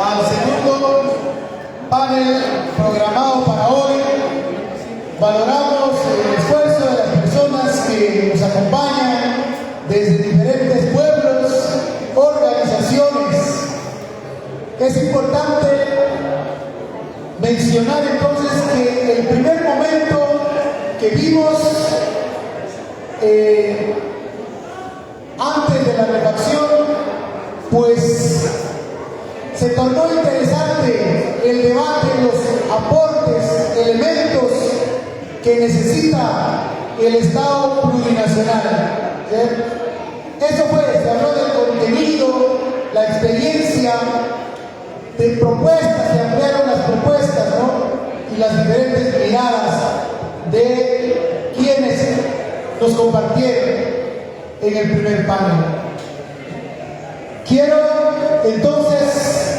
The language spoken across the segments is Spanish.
al segundo panel programado para hoy. Valoramos el esfuerzo de las personas que nos acompañan desde diferentes pueblos, organizaciones. Es importante mencionar entonces que el primer momento que vimos antes de la refacción, pues se tornó interesante el debate, los aportes, elementos que necesita el Estado plurinacional. ¿Sí? Eso fue, se habló del contenido, la experiencia, de propuestas, se ampliaron las propuestas, ¿no? Y las diferentes miradas de quienes nos compartieron en el primer panel. Quiero entonces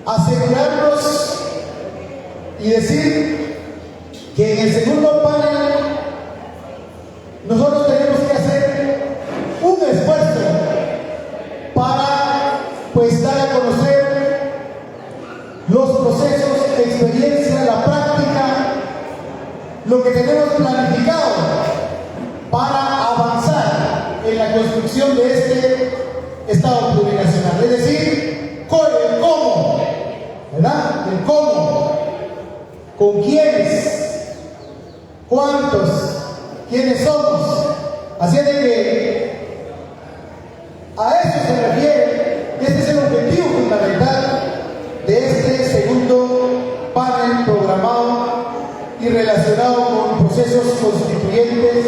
asegurarnos y decir que en el segundo panel nosotros tenemos que hacer un esfuerzo para pues dar a conocer los procesos, experiencia, la práctica, lo que tenemos planificado para avanzar en la construcción de este Estado plurinacional. Es decir, el cómo, ¿verdad? El cómo, con quiénes, cuántos, quiénes somos. Así es de que a eso se refiere, y este es el objetivo fundamental de este segundo panel programado y relacionado con procesos constituyentes,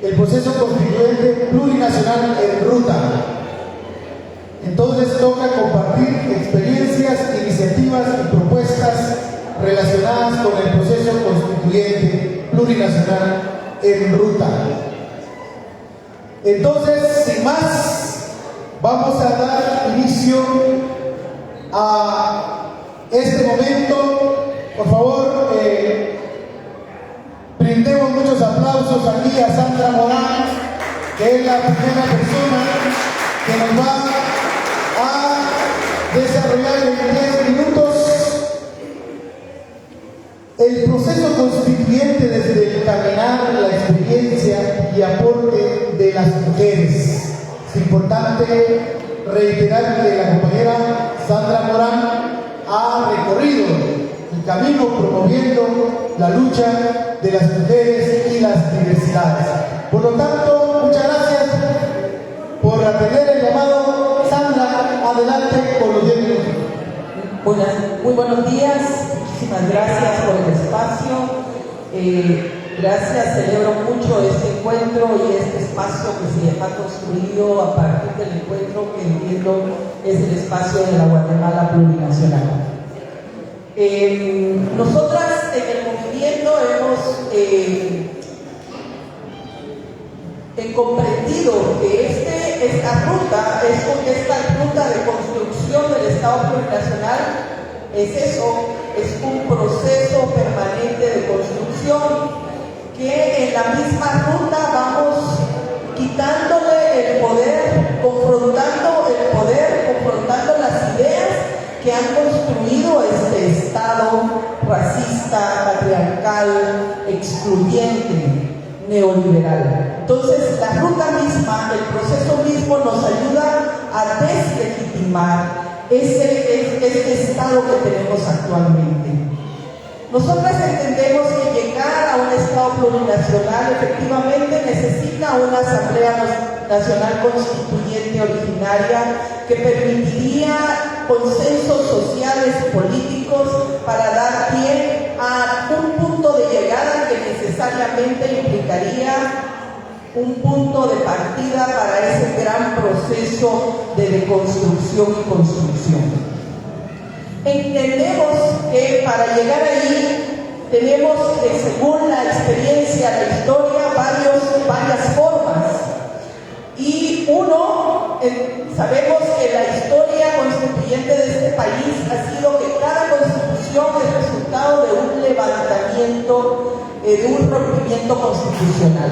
el proceso constituyente plurinacional en ruta. Entonces toca compartir experiencias, iniciativas y propuestas relacionadas con el proceso constituyente plurinacional en ruta. Entonces, sin más, vamos a dar inicio a este momento. Por favor, brindemos muchos aplausos aquí a Sandra Morán, que es la primera persona que nos va a desarrollar en 10 minutos el proceso constituyente desde el caminar, la experiencia y aporte de las mujeres. Es importante reiterar que la compañera Sandra Morán ha recorrido el camino promoviendo la lucha de las mujeres y las diversidades. Por lo tanto, muchas gracias por atender el llamado. Sandra, adelante con los 10 minutos. Muy buenos días, muchísimas gracias por el espacio. Gracias, celebro mucho este encuentro y este espacio que se ha construido a partir del encuentro que entiendo es el espacio de la Guatemala plurinacional. Nosotras en el movimiento hemos comprendido que esta ruta de construcción del Estado plurinacional es eso, es un proceso permanente de construcción que en la misma ruta vamos quitándole el poder, confrontando las ideas que han construido este Estado racista, patriarcal, excluyente, neoliberal. Entonces, la ruta misma, el proceso mismo nos ayuda a deslegitimar este Estado que tenemos actualmente. Nosotras entendemos que llegar a un Estado plurinacional efectivamente necesita una Asamblea Nacional Constituyente originaria que permitiría consensos sociales y políticos para dar pie a un punto de llegada que necesariamente implicaría un punto de partida para ese gran proceso de deconstrucción y construcción. Entendemos que para llegar ahí tenemos, según la experiencia, la historia, varias formas. Y sabemos que la historia constituyente de este país ha sido que cada constitución es resultado de un levantamiento, de un rompimiento constitucional.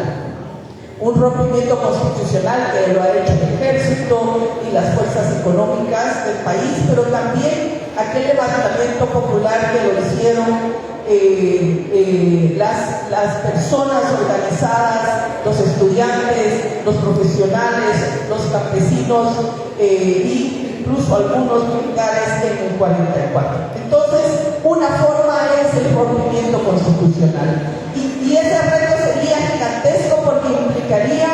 Un rompimiento constitucional que lo ha hecho el ejército, y las fuerzas económicas del país, pero también aquel levantamiento popular que lo hicieron las personas organizadas, los estudiantes, los profesionales, los campesinos e incluso algunos militares en el 44. Entonces, una forma es el rompimiento constitucional. Y ese reto sería gigantesco porque implicaría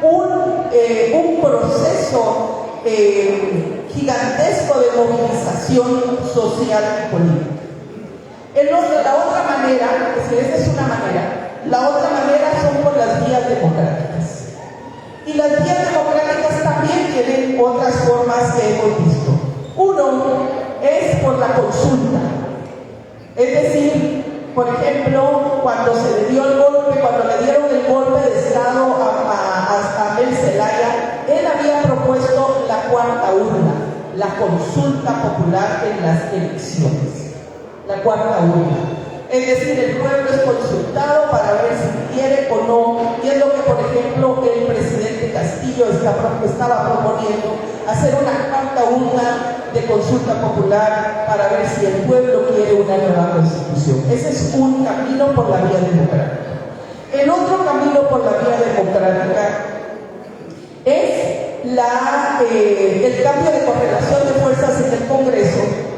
un proceso gigantesco de movilización social y política. La otra manera, esa es una manera, la otra manera son por las vías democráticas. Y las vías democráticas también tienen otras formas que hemos visto. Uno es por la consulta. Es decir, por ejemplo, cuando se le dio el golpe, cuando le dieron el golpe de Estado a Abel Zelaya, él había propuesto la cuarta urna, la consulta popular en las elecciones. La cuarta urna. Es decir, el pueblo es consultado para ver si quiere o no, y es lo que, por ejemplo, el presidente Castillo estaba proponiendo, hacer una cuarta urna de consulta popular para ver si el pueblo quiere una nueva constitución. Ese es un camino por la vía democrática. El otro camino por la vía democrática es el cambio de correlación de fuerzas en el Congreso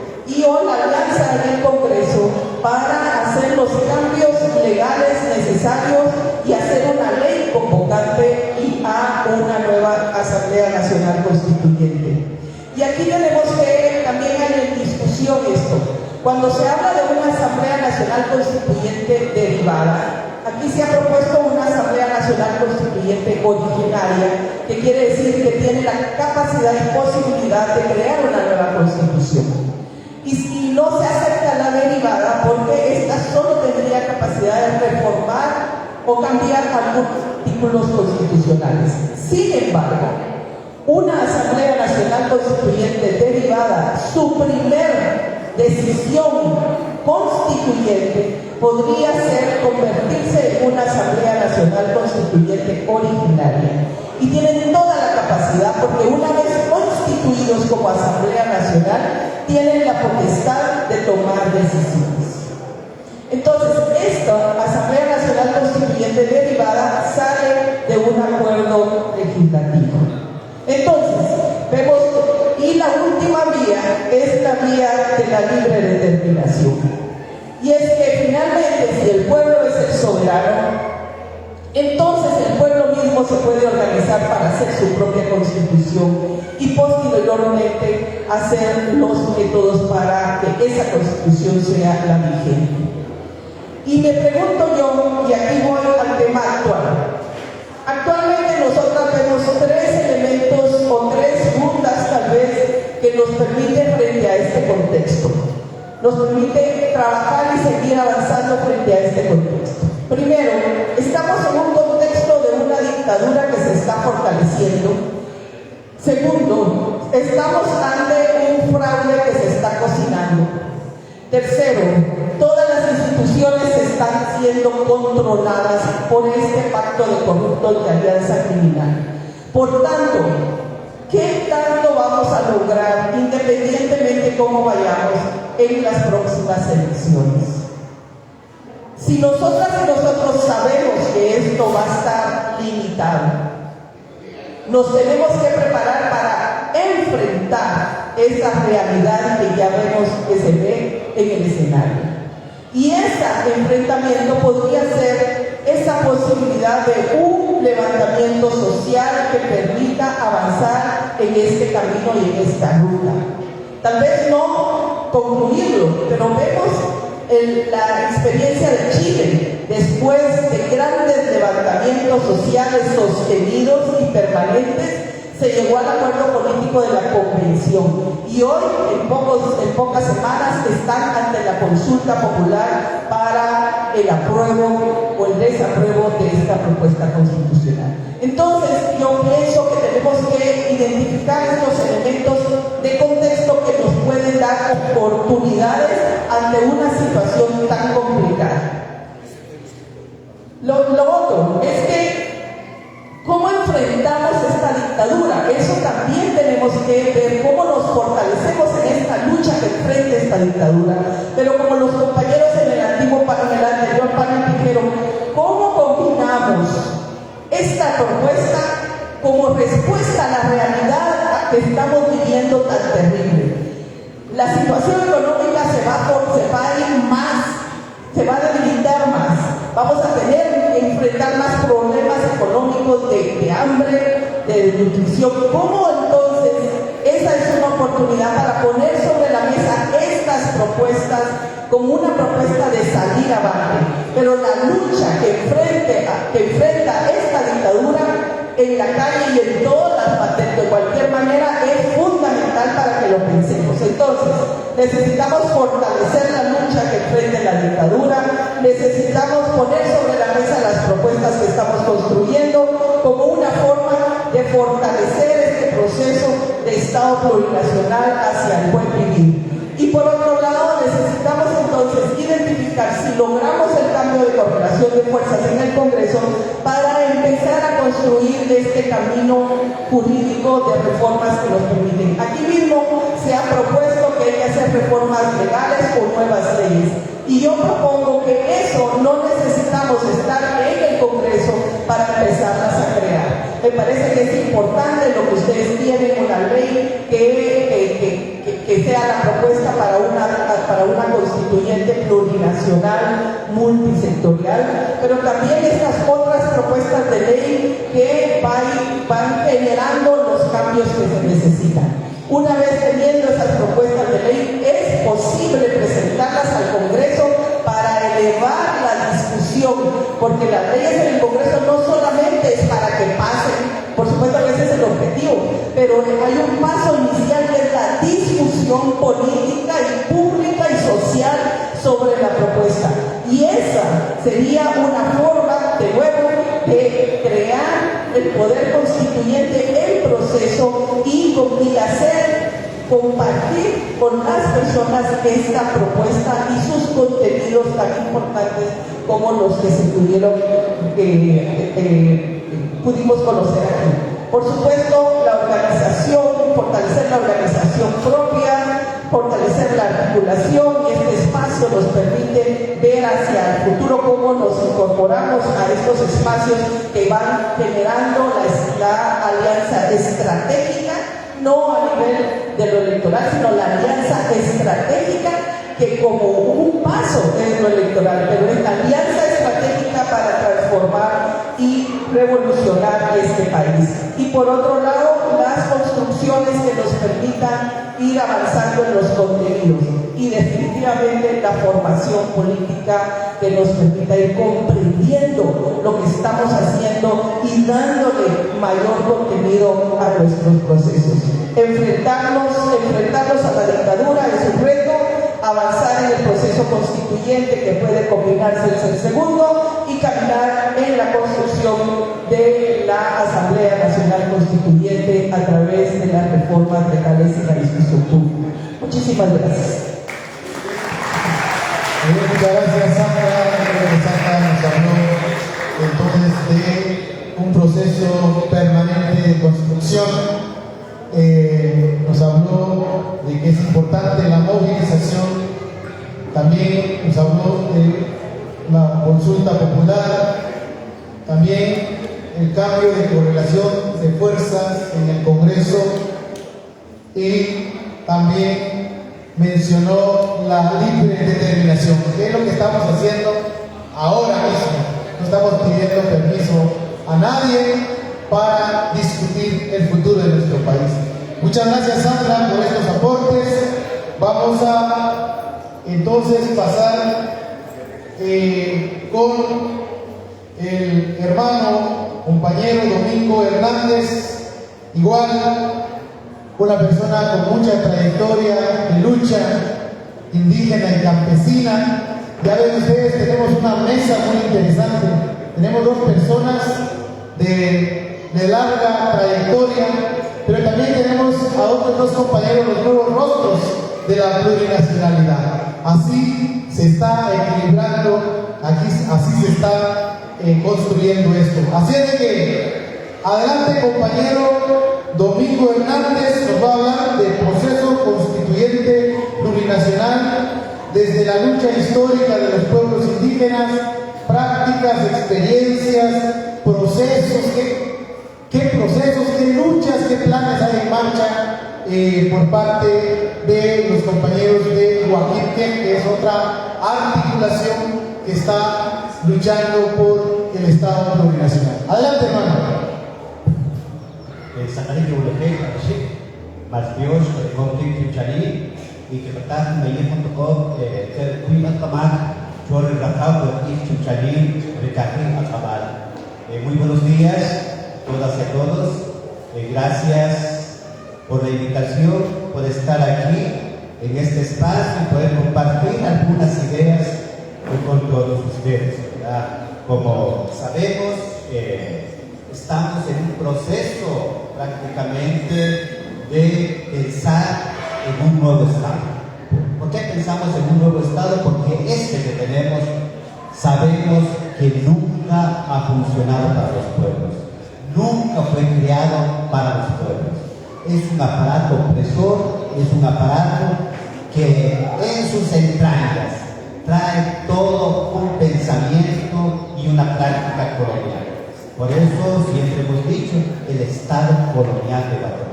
o la alianza en el Congreso para hacer los cambios legales necesarios y hacer una ley convocante y a una nueva Asamblea Nacional Constituyente. Y aquí tenemos que también hay en discusión esto. Cuando se habla de una Asamblea Nacional Constituyente derivada, aquí se ha propuesto una Asamblea Nacional Constituyente originaria, que quiere decir que tiene la capacidad y posibilidad de crear una nueva constitución. Y si no se acepta la derivada, porque esta solo tendría capacidad de reformar o cambiar algunos artículos constitucionales. Sin embargo, una Asamblea Nacional Constituyente derivada, su primer decisión constituyente podría ser convertirse en una Asamblea Nacional Constituyente originaria. Y tienen toda la capacidad, porque una vez constituidos como Asamblea Nacional, tienen la potestad de tomar decisiones. Entonces, esta Asamblea Nacional Constituyente derivada sale de un acuerdo legislativo. Entonces, vemos, y la última vía es la vía de la libre determinación. Y es que finalmente, si el pueblo es el soberano, entonces el pueblo mismo se puede organizar para hacer su propia constitución y posteriormente hacer los métodos para que esa constitución sea la vigente. Y me pregunto yo, y aquí voy al tema actual. Actualmente nosotros vemos tres elementos o tres rutas tal vez que nos permiten frente a este contexto. Nos permite trabajar y seguir avanzando frente a este contexto. Primero, estamos en un contexto de una dictadura que se está fortaleciendo. Segundo, estamos ante un fraude que se está cocinando. Tercero, todas las instituciones están siendo controladas por este pacto de corruptos de alianza criminal. Por tanto, ¿qué tanto vamos a lograr independientemente de cómo vayamos en las próximas elecciones? Si nosotras y nosotros sabemos que esto va a estar limitado, nos tenemos que preparar para enfrentar esa realidad que ya vemos que se ve en el escenario. Y ese enfrentamiento podría ser esa posibilidad de un levantamiento social que permita avanzar en este camino y en esta ruta. Tal vez no concluirlo, pero vemos la experiencia de Chile, después de grandes levantamientos sociales sostenidos y permanentes, se llegó al acuerdo político de la convención y hoy, en pocas semanas, están ante la consulta popular para el apruebo o el desapruebo de esta propuesta constitucional. Entonces, yo pienso que tenemos que identificar estos elementos de contexto que nos pueden dar oportunidades ante una situación tan complicada. Lo otro es que, ¿cómo enfrentamos esta dictadura? Eso también tenemos tenemos que ver cómo nos fortalecemos en esta lucha que enfrenta esta dictadura. Pero como los compañeros en el anterior panel dijeron, ¿cómo combinamos esta propuesta como respuesta a la realidad que estamos viviendo tan terrible? La situación económica se va a ir más, se va a debilitar más. Vamos a tener que enfrentar más problemas económicos de hambre, de desnutrición. ¿Cómo entonces esa es una oportunidad para poner sobre la mesa estas propuestas como una propuesta de salir avante? Pero la lucha que enfrenta esta dictadura en la calle y en todas las patentes, de cualquier manera, es fundamental para que lo pensemos. Entonces, necesitamos fortalecer la lucha que enfrenta la dictadura, necesitamos poner sobre la mesa las propuestas que estamos construyendo como una forma de fortalecer este proceso de Estado plurinacional hacia el buen vivir. Y por otro lado, necesitamos entonces identificar si logramos el cambio de correlación de fuerzas en el Congreso para empezar a construir este camino jurídico de reformas que nos permiten. Aquí mismo se ha propuesto que hay que hacer reformas legales o nuevas leyes. Y yo propongo que eso no necesitamos estar en el Congreso para empezarlas a crear. Me parece que es importante lo que ustedes tienen, una ley que sea la propuesta para una constituyente plurinacional, multisectorial, pero también estas otras propuestas de ley que van generando los cambios que se necesitan. Una vez teniendo esas propuestas de ley, es posible presentarlas al Congreso para elevar la discusión, porque las leyes en el Congreso no solamente es para que pasen, por supuesto que ese es el objetivo, pero hay un paso inicial que es la discusión política y pública y social sobre la propuesta. Y esa sería una forma, de nuevo, de crear el poder constituyente, el proceso y compartir con las personas esta propuesta y sus contenidos tan importantes como los que se pudimos conocer aquí. Por supuesto, la organización, fortalecer la organización propia, fortalecer la articulación, y este espacio nos permite ver hacia el futuro cómo nos incorporamos a estos espacios que van generando la alianza estratégica, no a nivel de lo electoral, sino la alianza estratégica que como un paso es lo electoral, pero es la alianza estratégica para transformar y revolucionar este país. Y por otro lado, las construcciones que nos permitan ir avanzando en los contenidos y definitivamente la formación política que nos permita ir comprendiendo lo que estamos haciendo y dándole mayor contenido a nuestros procesos. Enfrentarnos a la dictadura es un reto, avanzar en el proceso constituyente que puede combinarse el segundo y caminar en la construcción de la Asamblea Nacional Constituyente a través de las reformas legales y la discusión pública. Muchísimas gracias. Muchas gracias, Sandra. Sandra nos habló entonces de un proceso permanente de construcción. Nos habló de que es importante la movilización, también nos habló de la consulta popular, también el cambio de correlación de fuerzas en el Congreso y también mencionó la libre determinación, que es lo que estamos haciendo ahora mismo. No estamos pidiendo permiso a nadie para discutir el futuro de nuestro país. Muchas gracias, Sandra, por estos aportes. Vamos a entonces pasar con el hermano, compañero Domingo Hernández, igual una persona con mucha trayectoria de lucha indígena y campesina. Ya ven ustedes, tenemos una mesa muy interesante. Tenemos dos personas de larga trayectoria, pero también tenemos a otros dos compañeros, los nuevos rostros de la plurinacionalidad. Así se está equilibrando, así se está construyendo esto. Así es de que, adelante, compañero Domingo Hernández, nos la lucha histórica de los pueblos indígenas, prácticas, experiencias, procesos, qué procesos, qué luchas, qué planes hay en marcha por parte de los compañeros de Huaquipque, que es otra articulación que está luchando por el Estado plurinacional. Adelante, hermano. Sakari que boleh Martios, Konting Kimchani, y que pertahan Mayin.com, Kui Atamak, Chorri Rakab, Kimchani, Rekahi Akabal. Muy buenos días, todas y a todos. Gracias por la invitación, por estar aquí en este espacio y poder compartir algunas ideas con todos ustedes. Como sabemos, estamos en un proceso prácticamente de pensar en un nuevo Estado. ¿Por qué pensamos en un nuevo Estado? Porque este que tenemos sabemos que nunca ha funcionado para los pueblos, nunca fue creado para los pueblos. Es un aparato opresor, es un aparato que en sus entrañas trae todo un pensamiento y una práctica colonial. Por eso siempre hemos dicho el Estado colonial de Guatemala.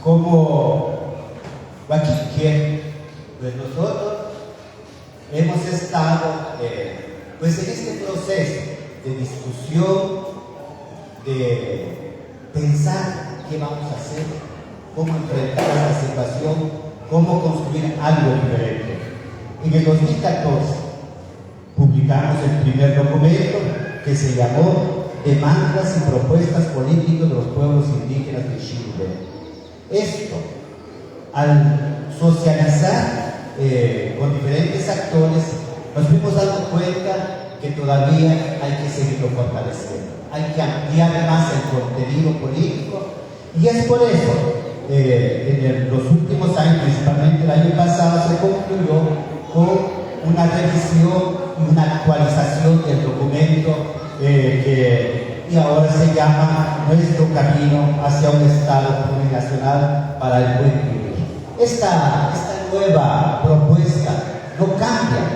Como Huaquipque, pues nosotros hemos estado pues en este proceso de discusión, de pensar qué vamos a hacer, cómo enfrentar esta situación, cómo construir algo diferente. En el 2014 publicamos el primer documento que se llamó Demandas y Propuestas Políticas de los Pueblos Indígenas de Chile. Esto, al socializar con diferentes actores, nos fuimos dando cuenta que todavía hay que seguirlo fortaleciendo, hay que ampliar más el contenido político, y es por eso en los últimos años, principalmente el año pasado, se concluyó con una revisión y una actualización del documento y ahora se llama Nuestro Camino hacia un Estado plurinacional para el buen vivir. Esta nueva propuesta no cambia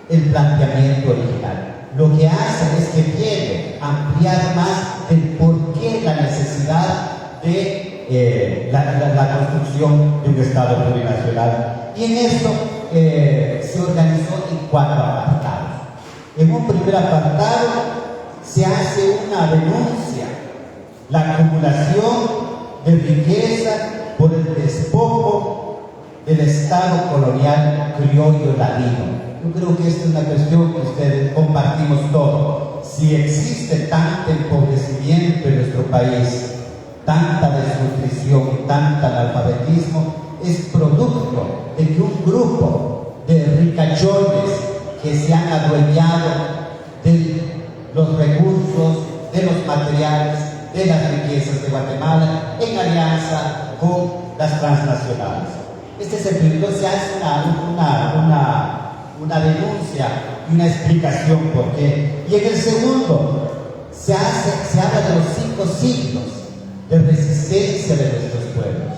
el planteamiento original. Lo que hace es que quiere ampliar más el porqué, la necesidad de la construcción de un Estado plurinacional. Y en esto se organizó en 4 apartados. En un primer apartado se hace una denuncia, la acumulación de riqueza por el despojo del Estado colonial criollo ladino. Yo creo que esta es una cuestión que ustedes compartimos todos. Si existe tanto empobrecimiento en nuestro país, tanta desnutrición y tanto analfabetismo, es producto de que un grupo de ricachones que se han adueñado de los recursos, de los materiales, de las riquezas de Guatemala en alianza con las transnacionales. Este es el primero, se hace una denuncia y una explicación por qué. Y en el segundo se habla de los 5 siglos de resistencia de nuestros pueblos.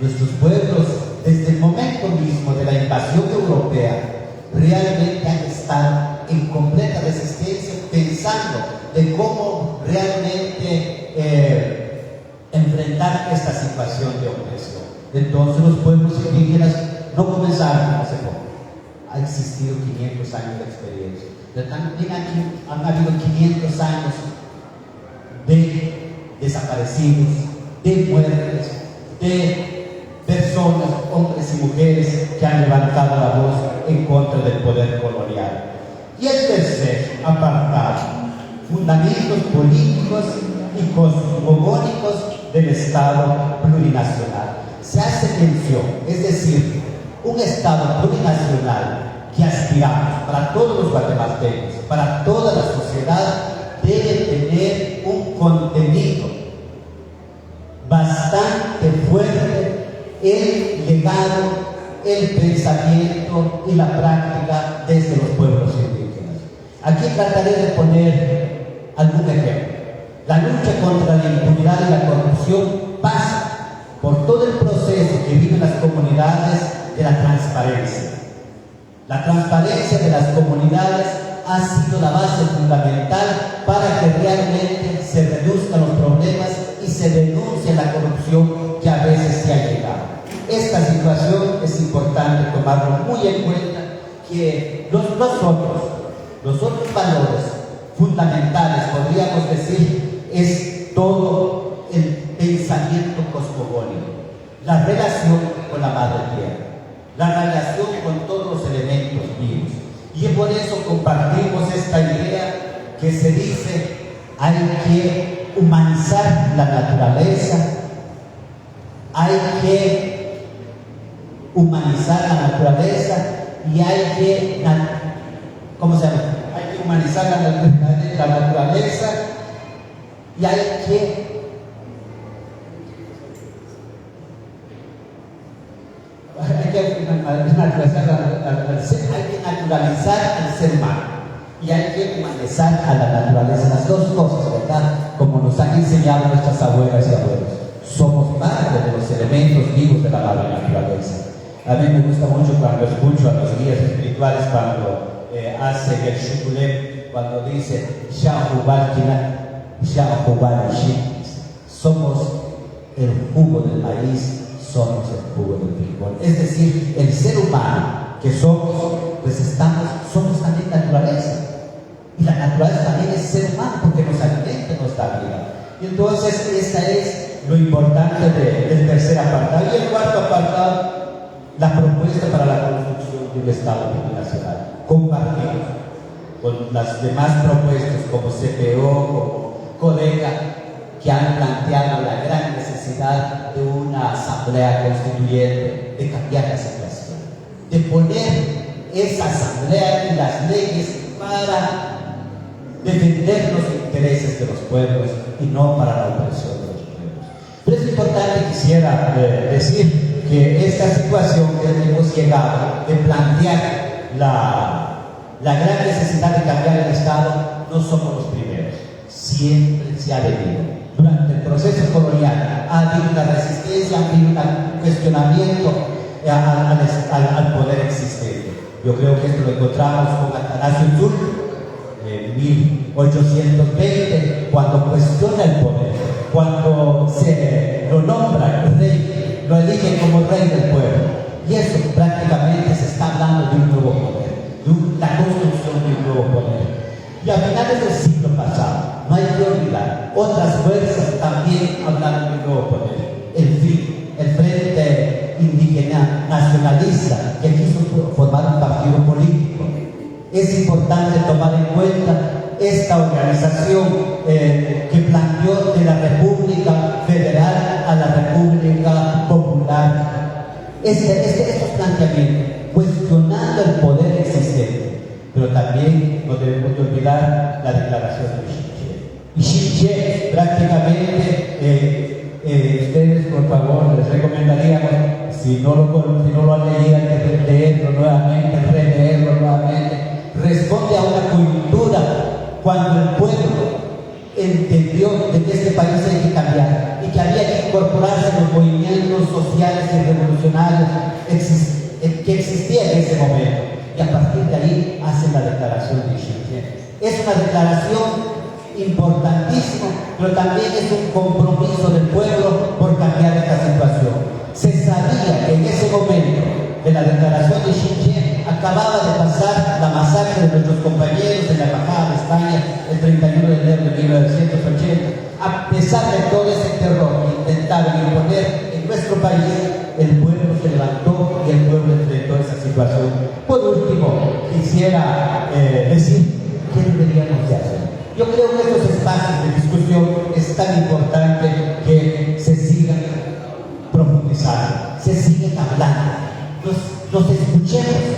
Nuestros pueblos, desde el momento mismo de la invasión europea, realmente han estado en completa resistencia, pensando de cómo realmente enfrentar esta situación de opresión. Entonces los pueblos indígenas no comenzaron hace poco. Ha existido 500 años de experiencia. Pero también aquí han habido 500 años de desaparecidos, de muertes, de personas, hombres y mujeres que han levantado la voz en contra del poder colonial. Y el tercer apartado, fundamentos políticos y cosmogónicos del Estado plurinacional. Se hace mención, es decir, un Estado plurinacional que aspiramos para todos los guatemaltecos, para toda la sociedad, debe tener un contenido bastante fuerte, el legado, el pensamiento y la práctica desde los pueblos indígenas. Aquí trataré de poner algún ejemplo. La lucha contra la impunidad y la corrupción pasa por todo el proceso que viven las comunidades de la transparencia. La transparencia de las comunidades ha sido la base fundamental para que realmente se reduzcan los problemas y se denuncie la corrupción que a veces se ha llegado. Esta situación es importante tomarlo muy en cuenta, que los otros valores fundamentales, podríamos decir, es todo el pensamiento cosmogónico, la relación con la madre tierra, la relación con todos los elementos vivos. Y por eso compartimos esta idea que se dice: hay que humanizar la naturaleza, hay que humanizar la naturaleza y hay que, ¿cómo se llama? Hay que humanizar la naturaleza y hay que naturalizar al ser humano y hay que humanizar a la naturaleza, las dos cosas, ¿verdad? Como nos han enseñado nuestras abuelas y abuelos, somos parte de los elementos vivos de la madre naturaleza. A mí me gusta mucho cuando escucho a los guías espirituales cuando hacen el shukulem, cuando dice somos el jugo del maíz, somos el jugo del frijol. Es decir, el ser humano que somos, pues somos también naturaleza. Y la naturaleza también es ser humano porque nos alimenta, nos da vida. Y entonces, esta es lo importante del tercer apartado. Y el cuarto apartado, la propuesta para la construcción de un Estado plurinacional. Compartimos con las demás propuestas como CPO, como CODECA, que han planteado la gran necesidad de una asamblea constituyente, de cambiar la situación, de poner esa asamblea y las leyes para defender los intereses de los pueblos y no para la opresión de los pueblos. Pero es importante, quisiera decir que esta situación que hemos llegado de plantear la gran necesidad de cambiar el Estado, no somos los primeros, siempre se ha venido. Durante el proceso colonial ha habido una resistencia, ha habido un cuestionamiento al poder existente. Yo creo que esto lo encontramos con Atanasio Zur en 1820, cuando cuestiona el poder, cuando se lo nombra rey, lo eligen como rey del pueblo. Y eso prácticamente se está hablando de un nuevo poder, de la construcción de un nuevo poder. Y a finales del siglo pasado, no hay que olvidar, otras fuerzas también hablaron de un nuevo poder. El FIN, el Frente Indígena Nacionalista, que quiso formar un partido político. Es importante tomar en cuenta esta organización que planteó de la República Federal a la República Popular. Estos planteamientos, cuestionando el poder existente. Pero también no debemos de olvidar la declaración de Ixinche. Ixinche prácticamente, ustedes por favor les recomendaríamos, si no lo han leído, hay que leerlo nuevamente, releerlo nuevamente. Responde a una coyuntura cuando el pueblo entendió de que este país hay que cambiar y que había que incorporarse en los movimientos sociales y revolucionarios que existían en ese momento. Y a partir de ahí hacen la declaración de Ixinche. Es una declaración importantísima, pero también es un compromiso del pueblo por cambiar esta situación. Se sabía que en ese momento de la declaración de Ixinche acababa de pasar la masacre de nuestros compañeros en la Embajada de España el 31 de enero de 1980. A pesar de todo ese terror que intentaron imponer en nuestro país, el pueblo se levantó y el pueblo enfrentó esa situación. Por último, quisiera decir qué deberíamos de hacer. Yo creo que estos espacios de discusión es tan importante que se sigan profundizando, se siguen hablando, nos escuchemos.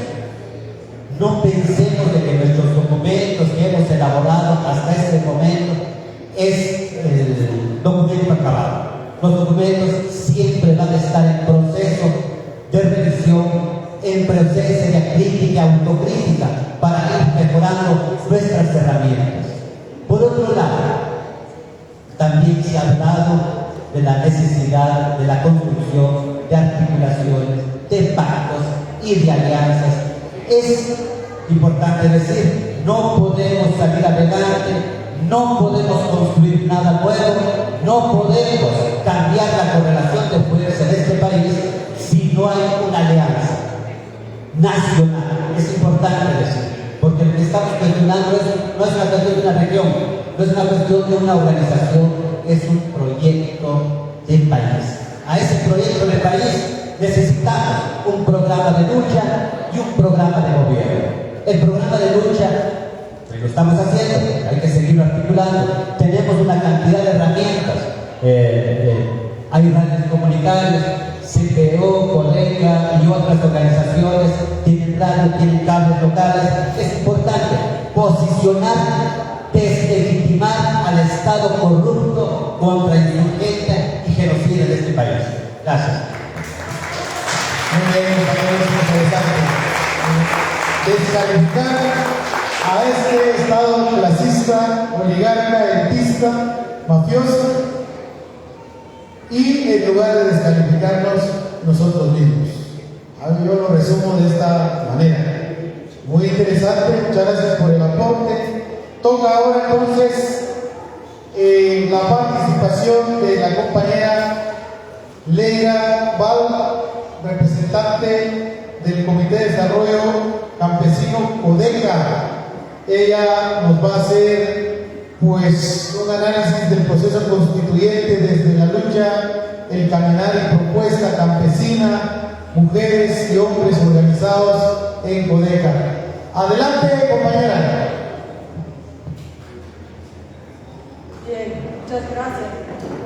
No pensemos de que nuestros documentos que hemos elaborado hasta este momento es el documento acabado. Los documentos siempre van a estar en proceso de revisión, en proceso de crítica, autocrítica, para ir mejorando nuestras herramientas. Por otro lado, también se ha hablado de la necesidad de la construcción de articulaciones, de pactos y de alianzas Es importante decir, no podemos salir adelante, no podemos construir nada nuevo, no podemos cambiar la correlación de fuerzas en este país si no hay una alianza nacional. Es importante decir, porque lo que estamos cuestionando no es una cuestión de una región, no es una cuestión de una organización, es un proyecto de país. A ese proyecto de país necesitamos un programa de lucha y un programa de gobierno. El programa de lucha lo estamos haciendo, hay que seguirlo articulando. Tenemos una cantidad de herramientas, hay radios comunitarias, CPO, Colega y otras organizaciones tienen radio, tienen cables locales. Es importante posicionar, deslegitimar al Estado corrupto, contrainsurgente y genocida de este país. Gracias. Muy bien, compañeros, interesante. Descalificar a este Estado clasista, oligarca, elitista, mafioso, y en lugar de descalificarnos nosotros mismos. Yo lo resumo de esta manera. Muy interesante, muchas gracias por el aporte. Toca ahora entonces la participación de la compañera Leira Val, representante del Comité de Desarrollo Campesino Codeca. Ella nos va a hacer pues un análisis del proceso constituyente desde la lucha, el caminar y propuesta campesina, mujeres y hombres organizados en Codeca. Adelante, compañera. Bien, muchas gracias.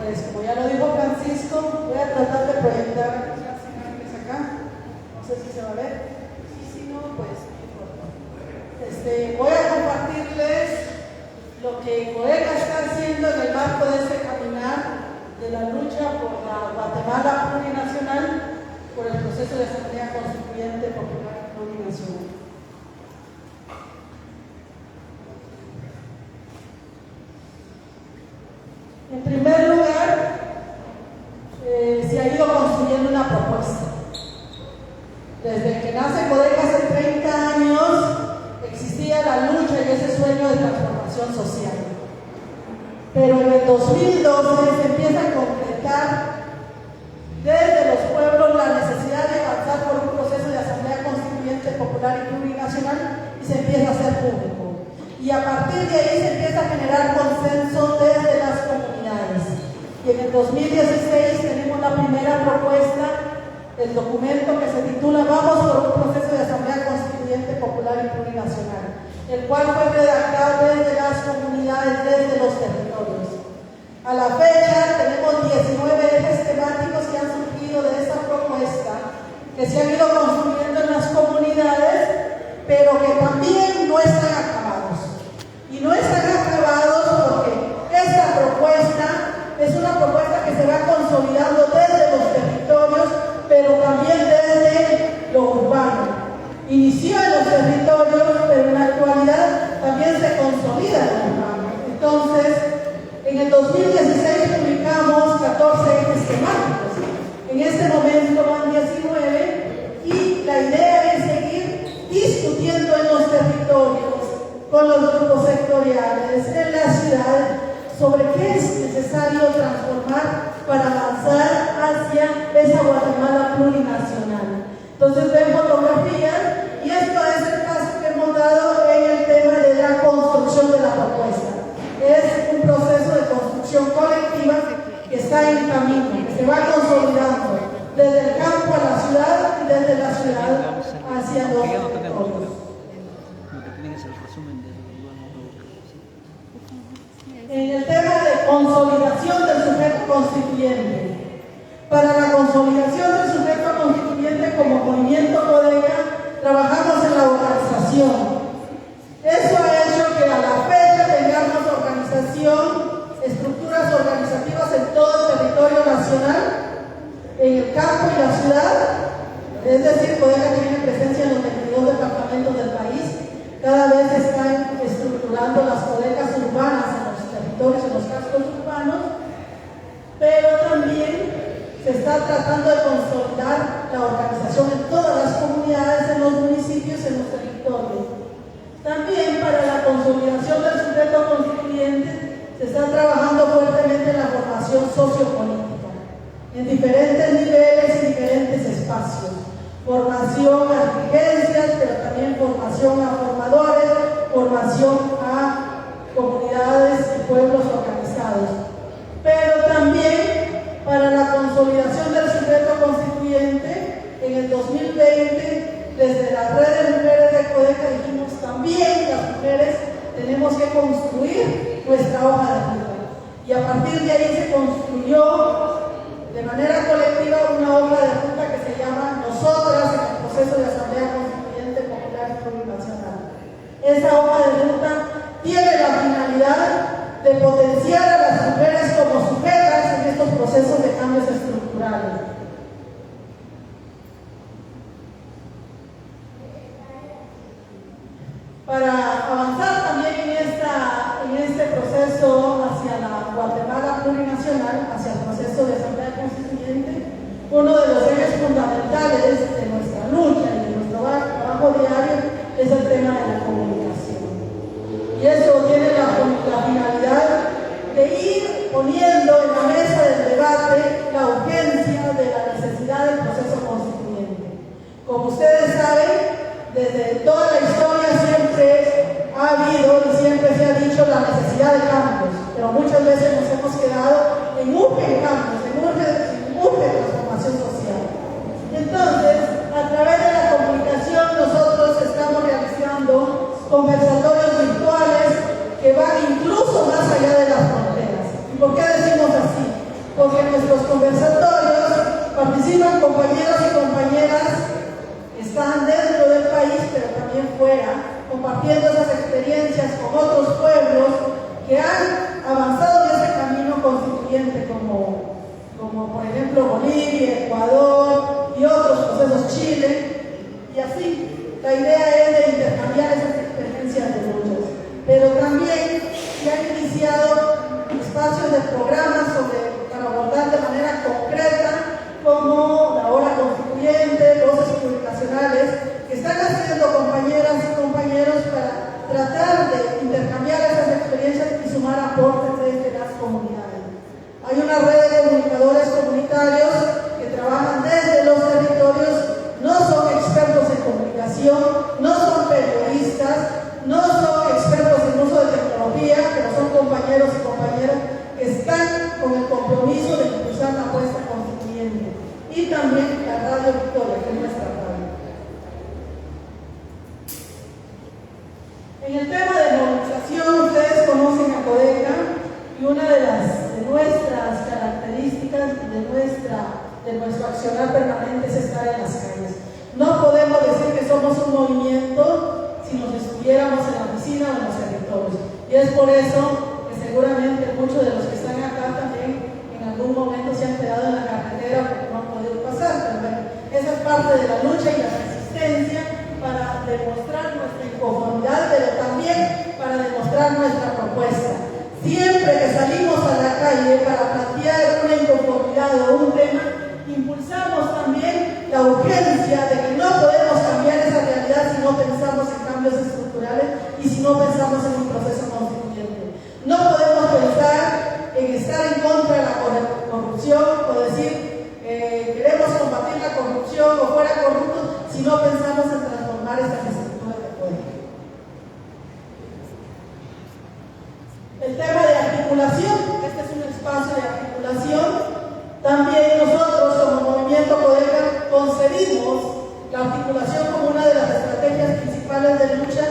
Pues como ya lo dijo Francisco, voy a tratar de proyectar las imágenes acá. No sé si se va a ver. Y si no, pues voy a compartirles lo que Codeca está haciendo en el marco de este caminar de la lucha por la Guatemala plurinacional, por el proceso de Asamblea Constituyente Popular Plurinacional. En primer lugar, se ha ido construyendo una propuesta. Desde que nace Codeca hace 30 años, existía la lucha y ese sueño de transformación social. Pero en el 2012 se empieza a concretar desde los pueblos la necesidad de avanzar por un proceso de Asamblea Constituyente Popular y Plurinacional y se empieza a hacer público. Y a partir de ahí se empieza a generar consenso desde las comunidades. Y en el 2016 tenemos la primera propuesta, el documento que se titula Vamos por un proceso de Asamblea Constituyente Popular y Plurinacional, el cual fue redactado desde las comunidades, desde los territorios. A la fecha tenemos 19 ejes temáticos que han surgido de esta propuesta, que se han ido construyendo en las comunidades, pero que también no están acabados. Y no están acabados porque esta propuesta es una propuesta que se va consolidando desde los territorios, pero también desde lo urbano. Inició en los territorios, pero en la actualidad también se consolida en lo urbano. Entonces, en el 2016 publicamos 14 ejes temáticos. En este momento van 19 y la idea es seguir discutiendo en los territorios, con los grupos sectoriales, en la ciudad, sobre qué es necesario transformar para avanzar hacia esa Guatemala plurinacional. Entonces ven fotografías y esto es el paso que hemos dado en el tema de la construcción de la propuesta. Es un proceso de construcción colectiva que está en camino, que se va consolidando desde el campo a la ciudad y desde la ciudad hacia los territorios. En el tema de consolidación del sujeto constituyente. Para la consolidación del sujeto constituyente como movimiento Codeca, trabajamos en la organización. Eso ha hecho que a la fecha tengamos organización, estructuras organizativas en todo el territorio nacional, en el campo y la ciudad. Es decir, Codeca tiene presencia en los 22 departamentos del país. Cada vez se están estructurando las codecas urbanas en los territorios, en los cascos urbanos, pero también se está tratando de consolidar la organización en todas las comunidades, en los municipios, en los territorios. También para la consolidación del sujeto constituyente se está trabajando fuertemente en la formación sociopolítica, en diferentes niveles y diferentes espacios. Formación a dirigencias, pero también formación a formadores, formación a comunidades y pueblos organizados. Pero también para la consolidación del sujeto constituyente, en el 2020, desde la red de mujeres de Codeca dijimos también las mujeres tenemos que construir nuestra hoja de ruta. Y a partir de ahí se construyó de manera colectiva una hoja de ruta que se llama Nosotras en el proceso de Asamblea Constituyente Popular y Plurinacional. Esa hoja de ruta tiene la finalidad de potenciar a las mujeres como sujetas en estos procesos de cambios estructurales. Para avanzar también en este proceso hacia la Guatemala plurinacional, hacia el proceso de Asamblea Constituyente, uno de los ejes fundamentales de nuestra lucha y de nuestro trabajo diario es el tema de la comunicación. Y eso tiene la finalidad de ir poniendo en la mesa del debate la urgencia de la necesidad del proceso constituyente. Como ustedes saben, desde toda la historia siempre ha habido y siempre se ha dicho la necesidad de cambios, pero muchas veces nos hemos quedado en urgen cambios, en urgen transformación social. Entonces, a través de la comunicación nosotros estamos realizando conversatorios virtuales que van incluso más allá de las fronteras. ¿Y por qué decimos así? Porque en nuestros conversatorios participan compañeros y compañeras que están dentro del país, pero también fuera, compartiendo esas experiencias con otros pueblos que han avanzado en ese camino constituyente, como por ejemplo Bolivia, Ecuador y otros procesos, Chile, y así. La idea es de intercambiar esas experiencias de luchas, pero también se han iniciado espacios de programas para abordar de manera concreta, como la hora constituyente, voces plurinacionales, que están haciendo compañeras y compañeros para tratar de intercambiar esas experiencias y sumar aportes desde las comunidades. Hay una red de comunicadores comunitarios que trabajan desde los territorios, no son expertos en comunicación, no son periodistas, no son expertos en uso de tecnología, pero son compañeros y compañeras que están con el compromiso de impulsar la apuesta constituyente. Y también la Radio Victoria, que es nuestra radio. En el tema de movilización, ustedes conocen a Codeca, y una de nuestras características de nuestro accionar permanente es estar en las calles. No podemos decir que somos un movimiento si nos estuviéramos en la oficina o en los territorios. Y es por eso que seguramente muchos de los que están acá también en algún momento se han quedado en la carretera porque no han podido pasar. Pero bueno, esa es parte de la lucha y la resistencia para demostrar nuestra inconformidad, pero también para demostrar nuestra propuesta. Siempre que salimos a la calle para plantear una inconformidad o un tema, impulsamos también la urgencia de que no podemos cambiar esa realidad si no pensamos en cambios estructurales y si no pensamos en un proceso constituyente. No podemos pensar en estar en contra de la corrupción o decir queremos combatir la corrupción o fuera corruptos si no pensamos en transformar estas estructuras de poder. El tema de articulación, este es un espacio de articulación. También nosotros como Movimiento Codeca concebimos la articulación como una de las estrategias principales de lucha,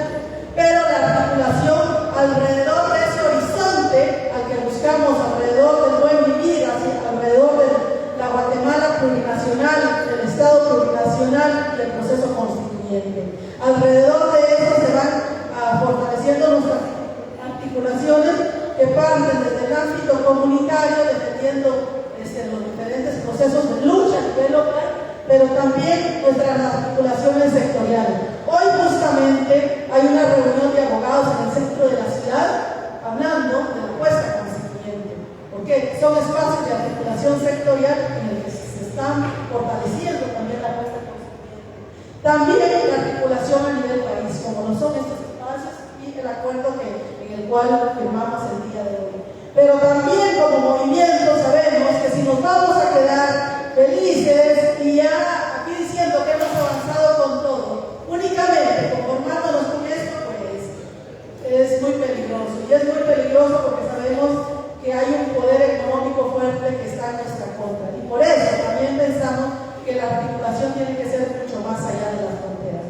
pero la articulación alrededor de ese horizonte al que buscamos, alrededor del buen vivir, alrededor de la Guatemala plurinacional, del Estado plurinacional y del proceso constituyente. Alrededor de eso se van fortaleciendo nuestras articulaciones que parten desde el ámbito comunitario, defendiendo los diferentes procesos de lucha a nivel local, pero también nuestras articulaciones sectoriales. Hoy justamente hay una reunión de abogados en el centro de la ciudad hablando de la apuesta constituyente, porque son espacios de articulación sectorial en el que se están fortaleciendo también la puesta constituyente. También la articulación a nivel país, como lo son estos espacios y el acuerdo en el cual firmamos el día de hoy. Pero también como movimiento sabemos que si nos vamos a quedar felices y ya aquí diciendo que hemos avanzado con todo, únicamente conformándonos con esto, pues es muy peligroso. Y es muy peligroso porque sabemos que hay un poder económico fuerte que está en nuestra contra. Y por eso también pensamos que la articulación tiene que ser mucho más allá de las fronteras.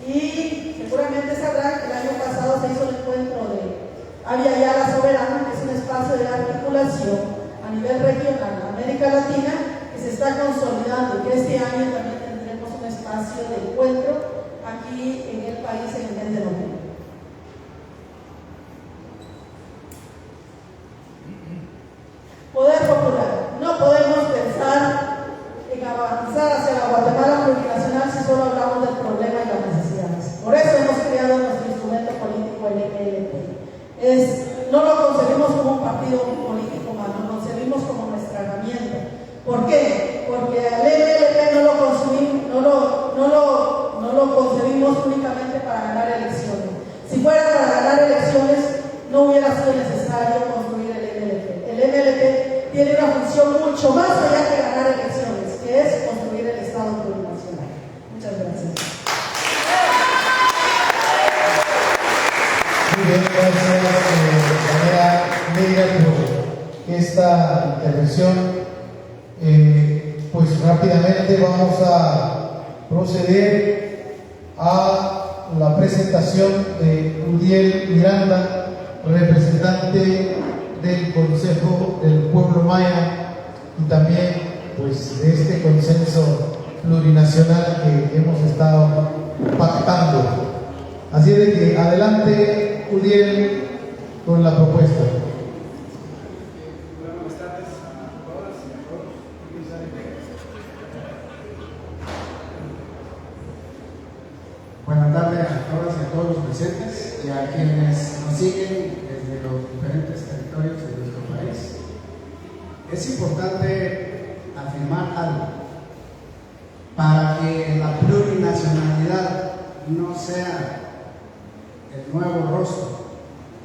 Y seguramente sabrán que el año pasado se hizo el encuentro de Avia Yala Soberana, que es un espacio de articulación a nivel regional en América Latina, que se está consolidando y que este año también tendremos un espacio de encuentro aquí en el país en el mes de noviembre. Poder popular. No podemos pensar en avanzar hacia la Guatemala plurinacional si solo hablamos del problema y las necesidades. Por eso hemos creado nuestro instrumento político, el MLP. No lo concebimos como un partido político más, lo concebimos como nuestra herramienta. ¿Por qué? Porque al MLP no lo concebimos únicamente para ganar elecciones. Si fuera para ganar elecciones, no hubiera sido necesario construir el MLP. El MLP tiene una función mucho más allá que ganar elecciones, que es construir el Estado plurinacional. Muchas gracias. Muy bien, gracias, compañera Neira, por esta intervención. Pues rápidamente vamos a proceder a la presentación de Udiel Miranda, representante del Consejo del Pueblo Maya y también pues de este consenso plurinacional que hemos estado pactando. Así de que adelante, Udiel, con la propuesta. Buenas tardes a todas y a todos. Buenas tardes a todas y a todos los presentes y a quienes nos siguen desde los diferentes territorios de nuestro país. Es importante afirmar algo para que la plurinacionalidad no sea el nuevo rostro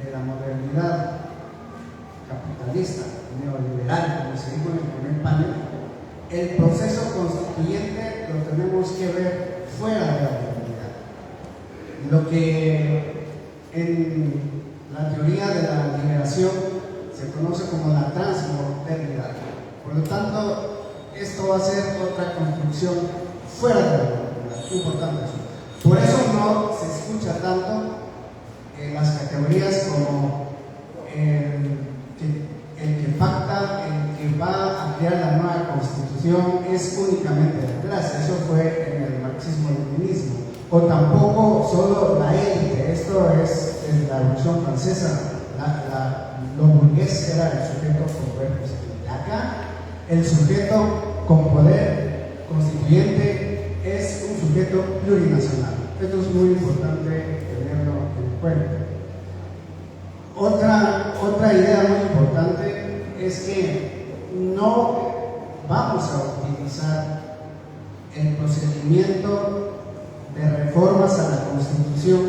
de la modernidad capitalista, neoliberal, como se dijo en el primer panel. El proceso constituyente lo tenemos que ver fuera de la modernidad. Lo que en la teoría de la liberación se conoce como la transmodernidad. Por lo tanto, esto va a ser otra construcción fuera de la modernidad. Importante eso. Por eso no se escucha tanto en las categorías como el que pacta, el que va a crear la nueva constitución es únicamente la clase. Eso fue en el marxismo-leninismo. O tampoco solo la élite. Esto es en la Revolución Francesa. Lo burgués era el sujeto con poder constituyente. Acá el sujeto con poder constituyente es un sujeto plurinacional. Esto es muy importante tenerlo en cuenta. Otra idea muy importante es que no vamos a utilizar el procedimiento de reformas a la Constitución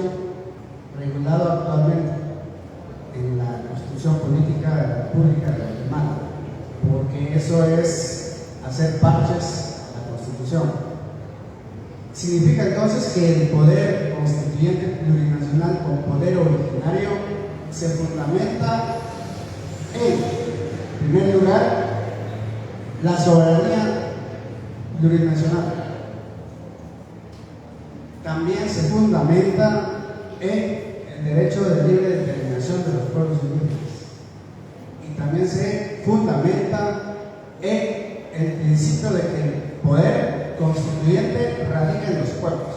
regulado actualmente en la Constitución Política de la República de Guatemala, porque eso es hacer parches a la Constitución. Significa entonces que el poder constituyente plurinacional con poder originario se fundamenta en primer lugar la soberanía plurinacional. También se fundamenta en el derecho de libre determinación de los pueblos indígenas. Y también se fundamenta en el principio de que el poder constituyente radica en los pueblos.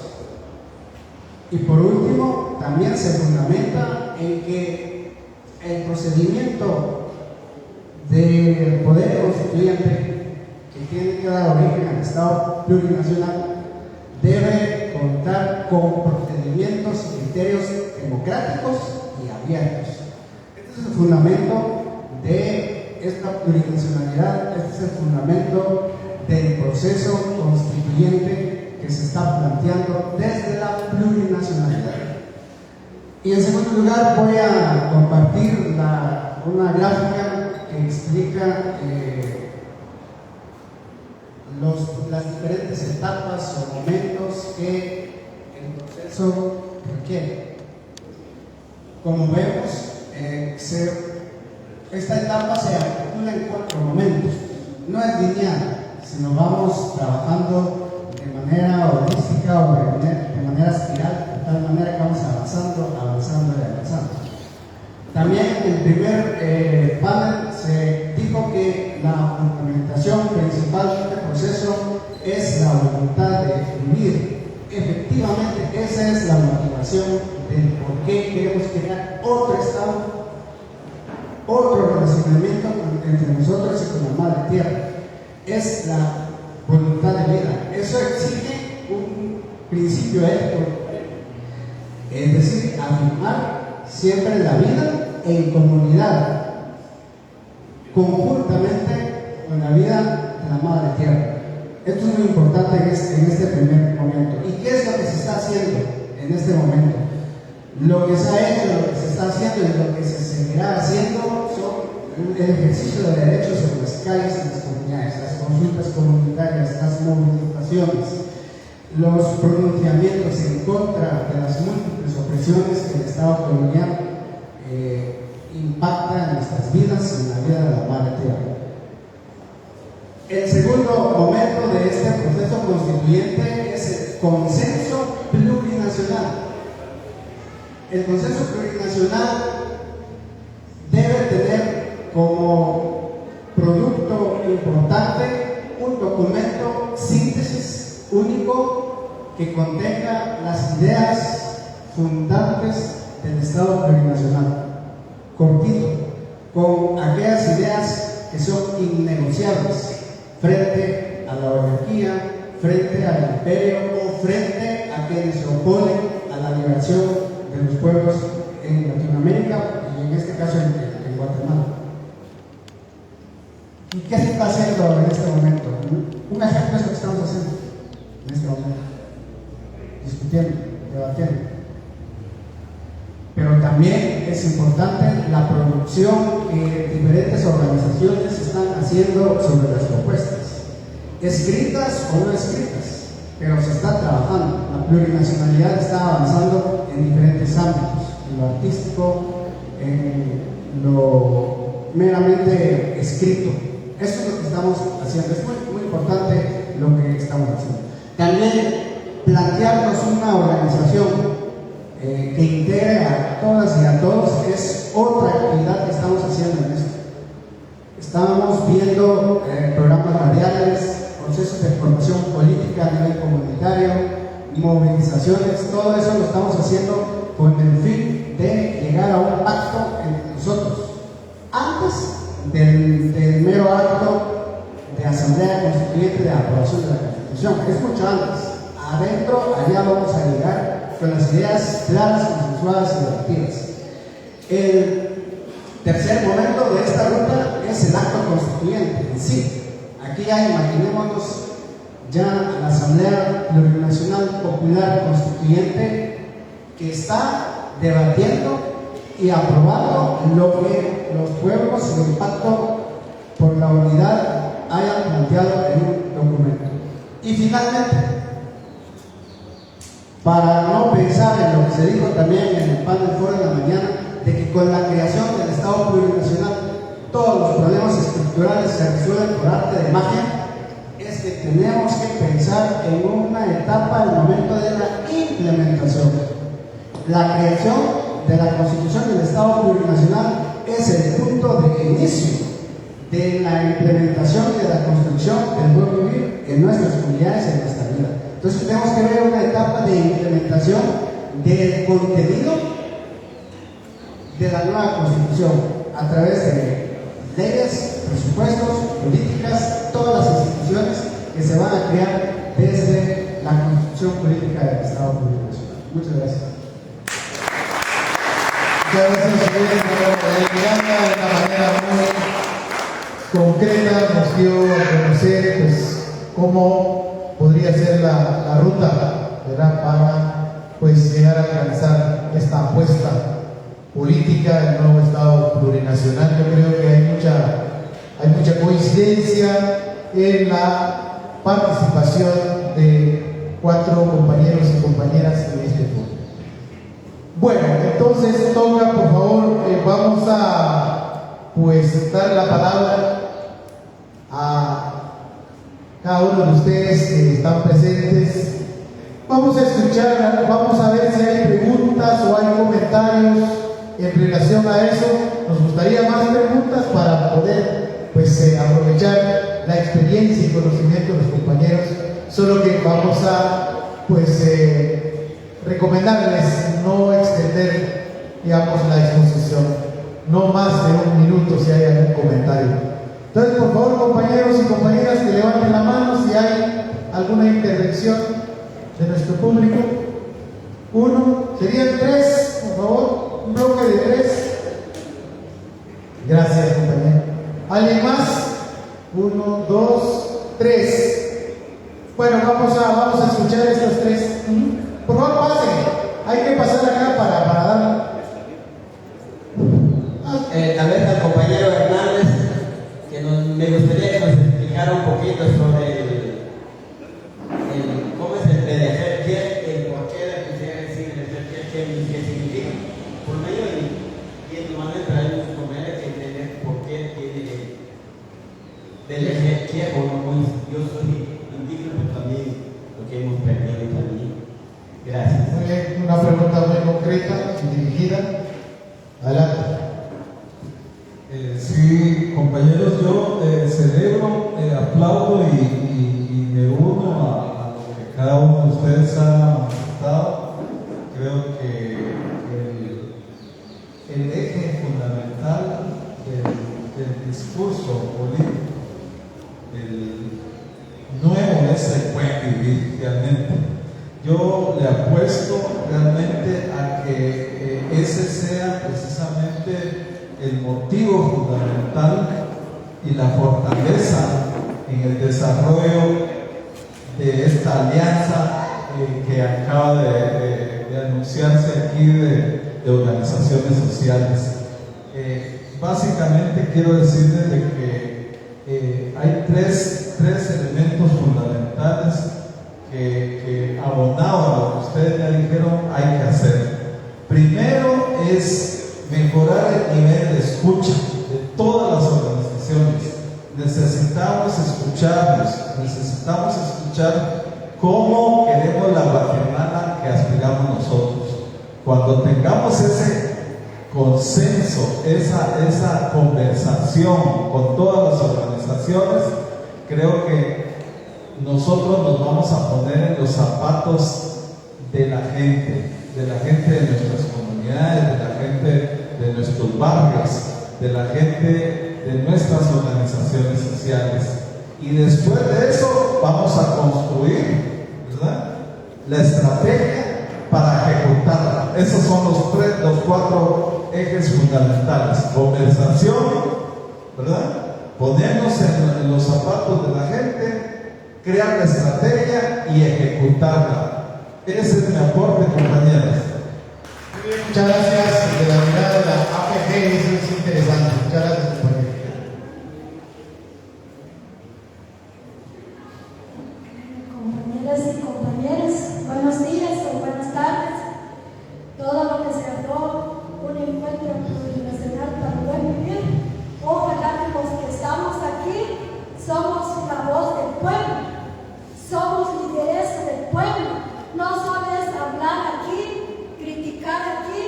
Y por último, también se fundamenta en que el procedimiento del poder constituyente que tiene que dar origen al Estado plurinacional debe contar con procedimientos y criterios democráticos y abiertos. Este es el fundamento de esta plurinacionalidad, este es el fundamento del proceso constituyente que se está planteando desde la plurinacionalidad. Y en segundo lugar voy a compartir una gráfica que explica las diferentes etapas o momentos que el proceso requiere. Como vemos, esta etapa se articula en 4 momentos. No es lineal, sino vamos trabajando de manera holística o de manera espiral, de tal manera que vamos avanzando. También en el primer panel se dijo que la fundamentación principal de este proceso es la voluntad de vivir. Efectivamente, esa es la motivación del por qué queremos crear otro Estado, otro relacionamiento entre nosotros y con la Madre Tierra. Es la voluntad de vida. Eso exige un principio ético, es decir, afirmar siempre la vida en comunidad, conjuntamente con la vida de la Madre Tierra. Esto es muy importante en este primer momento. ¿Y qué es lo que se está haciendo en este momento? Lo que se ha hecho, lo que se está haciendo y lo que se seguirá haciendo son el ejercicio de derechos en las calles, en las comunidades, las consultas comunitarias, las movilizaciones, los pronunciamientos en contra de las múltiples opresiones que el Estado colonial impacta en nuestras vidas y en la vida de la Madre Tierra. El segundo momento de este proceso constituyente es el consenso plurinacional. El consenso plurinacional debe tener como producto importante un documento síntesis único que contenga las ideas fundantes del Estado plurinacional, cortito, con aquellas ideas que son innegociables frente a la oligarquía, frente al imperio o frente a quienes se oponen a la liberación de los pueblos en Latinoamérica y en este caso en Guatemala. ¿Y qué se está haciendo en este momento? Un ejemplo es lo que estamos haciendo en este momento, discutiendo, debatiendo. Pero también es importante la producción que diferentes organizaciones están haciendo sobre las propuestas, escritas o no escritas, pero se está trabajando. La plurinacionalidad está avanzando en diferentes ámbitos, en lo artístico, en lo meramente escrito. Eso es lo que estamos haciendo. Es muy, muy importante lo que estamos haciendo. También plantearnos una organización que integre a todas y a todos es otra actividad que estamos haciendo en esto. Estábamos viendo programas radiales, procesos de formación política a nivel comunitario, movilizaciones, todo eso lo estamos haciendo con el fin de llegar a un pacto entre nosotros, antes del mero acto de asamblea constituyente de aprobación de la Constitución. Es mucho antes. Adentro, allá vamos a llegar con las ideas claras, consensuadas y debatidas. El tercer momento de esta ruta es el acto constituyente en sí. Aquí ya imaginémonos ya la Asamblea Plurinacional Popular Constituyente que está debatiendo y aprobando lo que los pueblos del Pacto por la Unidad hayan planteado en un documento. Y finalmente, para no pensar en lo que se dijo también en el panel foro de la mañana, de que con la creación del Estado plurinacional todos los problemas estructurales se resuelven por arte de magia, es que tenemos que pensar en una etapa, el momento de la implementación. La creación de la Constitución del Estado plurinacional es el punto de inicio de la implementación y de la construcción del buen vivir en nuestras comunidades y en nuestra vida. Entonces tenemos que ver una etapa de implementación del contenido de la nueva Constitución a través de leyes, presupuestos, políticas, todas las instituciones que se van a crear desde la Constitución política del Estado plurinacional. Muchas gracias. Muchas gracias, señor Miranda, de una manera muy concreta nos dio a conocer pues, cómo podría ser la ruta, ¿verdad?, para pues llegar a alcanzar esta apuesta política del nuevo Estado plurinacional. Yo creo que hay mucha coincidencia en la participación de 4 compañeros y compañeras en este foro. Bueno, entonces toca, por favor, vamos a pues dar la palabra a cada uno de ustedes que están presentes. Vamos a escuchar, vamos a ver si hay preguntas o hay comentarios en relación a eso. Nos gustaría más preguntas para poder pues aprovechar la experiencia y conocimiento de los compañeros, solo que vamos a pues recomendarles no extender, digamos, la exposición, no más de 1 minuto si hay algún comentario. Entonces, por favor, compañeros y compañeras, que levanten la mano si hay alguna intervención de nuestro público. 1, serían 3, por favor, un bloque de 3. Gracias, compañero. ¿Alguien más? 1, 2, 3. Bueno, vamos a escuchar estos 3. Por favor, pasen. Hay que pasar acá para dar. Tal vez al compañero Hernández, me gustaría que nos explicara un poquito sobre cómo es el Ejerquiel, el por qué quisiera decir el Ejerquiel, qué significa. Por medio y en tu manera traemos compañeros que entender por qué tiene del Ejerquiel, yo soy indígena, pero también lo que hemos perdido también. Gracias. Muy bien, una pregunta muy concreta y dirigida. Adelante. Sí, compañeros, yo celebro, aplaudo y me uno a lo que cada uno de ustedes ha manifestado. Creo que el eje fundamental del discurso político, el nuevo es el buen vivir realmente. Yo le apuesto realmente a que ese sea precisamente el motivo fundamental y la fortaleza en el desarrollo de esta alianza que acaba de anunciarse aquí de organizaciones sociales. Básicamente quiero decirles de que hay tres elementos fundamentales que abonado a lo que ustedes ya dijeron hay que hacer. Primero es mejorar el nivel de escucha de todas las organizaciones. Necesitamos escucharnos, necesitamos escuchar cómo queremos la Guatemala que aspiramos nosotros. Cuando tengamos ese consenso, esa conversación con todas las organizaciones, creo que nosotros nos vamos a poner en los zapatos de la gente de nuestras comunidades, de la gente de nuestros barrios, de la gente de nuestras organizaciones sociales. Y después de eso vamos a construir, ¿verdad?, la estrategia para ejecutarla. Esos son los 4 ejes fundamentales: conversación, ¿verdad?, ponernos en los zapatos de la gente, crear la estrategia y ejecutarla. Ese es mi aporte, compañeros. Muy bien, muchas gracias. De la mirada de la APG, eso es interesante. Muchas gracias, compañero. Compañeras y compañeros, buenos días o buenas tardes. Todo lo que se habló, un encuentro plurinacional para el buen vivir. Ojalá que los que estamos aquí somos la voz del pueblo, somos lideresa del pueblo. No solo es hablar aquí, criticar aquí,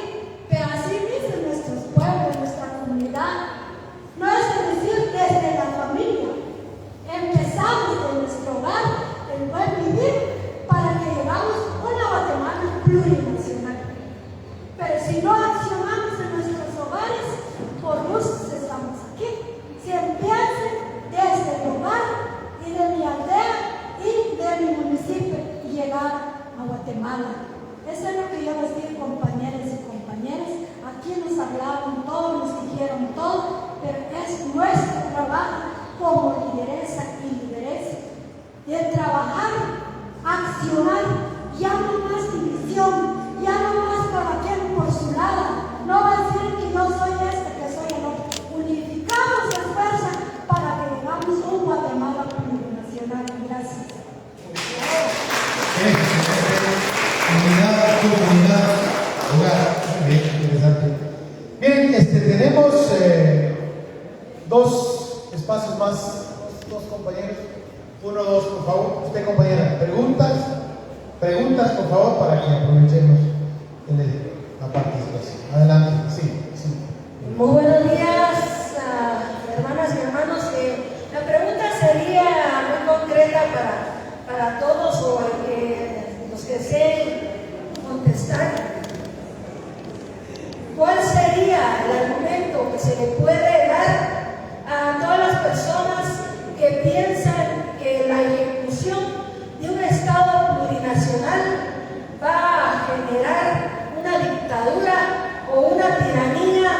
pero así dicen nuestros pueblos, nuestra comunidad. No es decir desde la familia. Empezamos de nuestro hogar, el buen vivir, para que llevamos una Guatemala plurinacional. Pero si no accionamos en nuestros hogares, por gustos estamos aquí. Si empieza desde el hogar y de mi aldea y de mi municipio y llegar a Guatemala. Eso es lo que yo les digo, compañeros y compañeras. Aquí nos hablaron todo, nos dijeron todo, pero es nuestro trabajo como lideresa y lideresas de trabajar, accionar, ya no más división, ya no más cada quien por su lado. No va a decir que yo soy este, que soy el otro. Unificamos esfuerzos para que tengamos un Guatemala plurinacional. Gracias. Comunidad, hogar. Bien, interesante. Bien, tenemos dos espacios más, dos compañeros. Uno, dos, por favor. Usted, compañera, preguntas, por favor, para que aprovechemos la participación. Adelante, sí. Muy buenos días, hermanas y hermanos. La pregunta sería muy concreta para todos o los que deseen contestar. ¿Cuál sería el argumento que se le puede dar a todas las personas que piensan que la ejecución de un Estado plurinacional va a generar una dictadura o una tiranía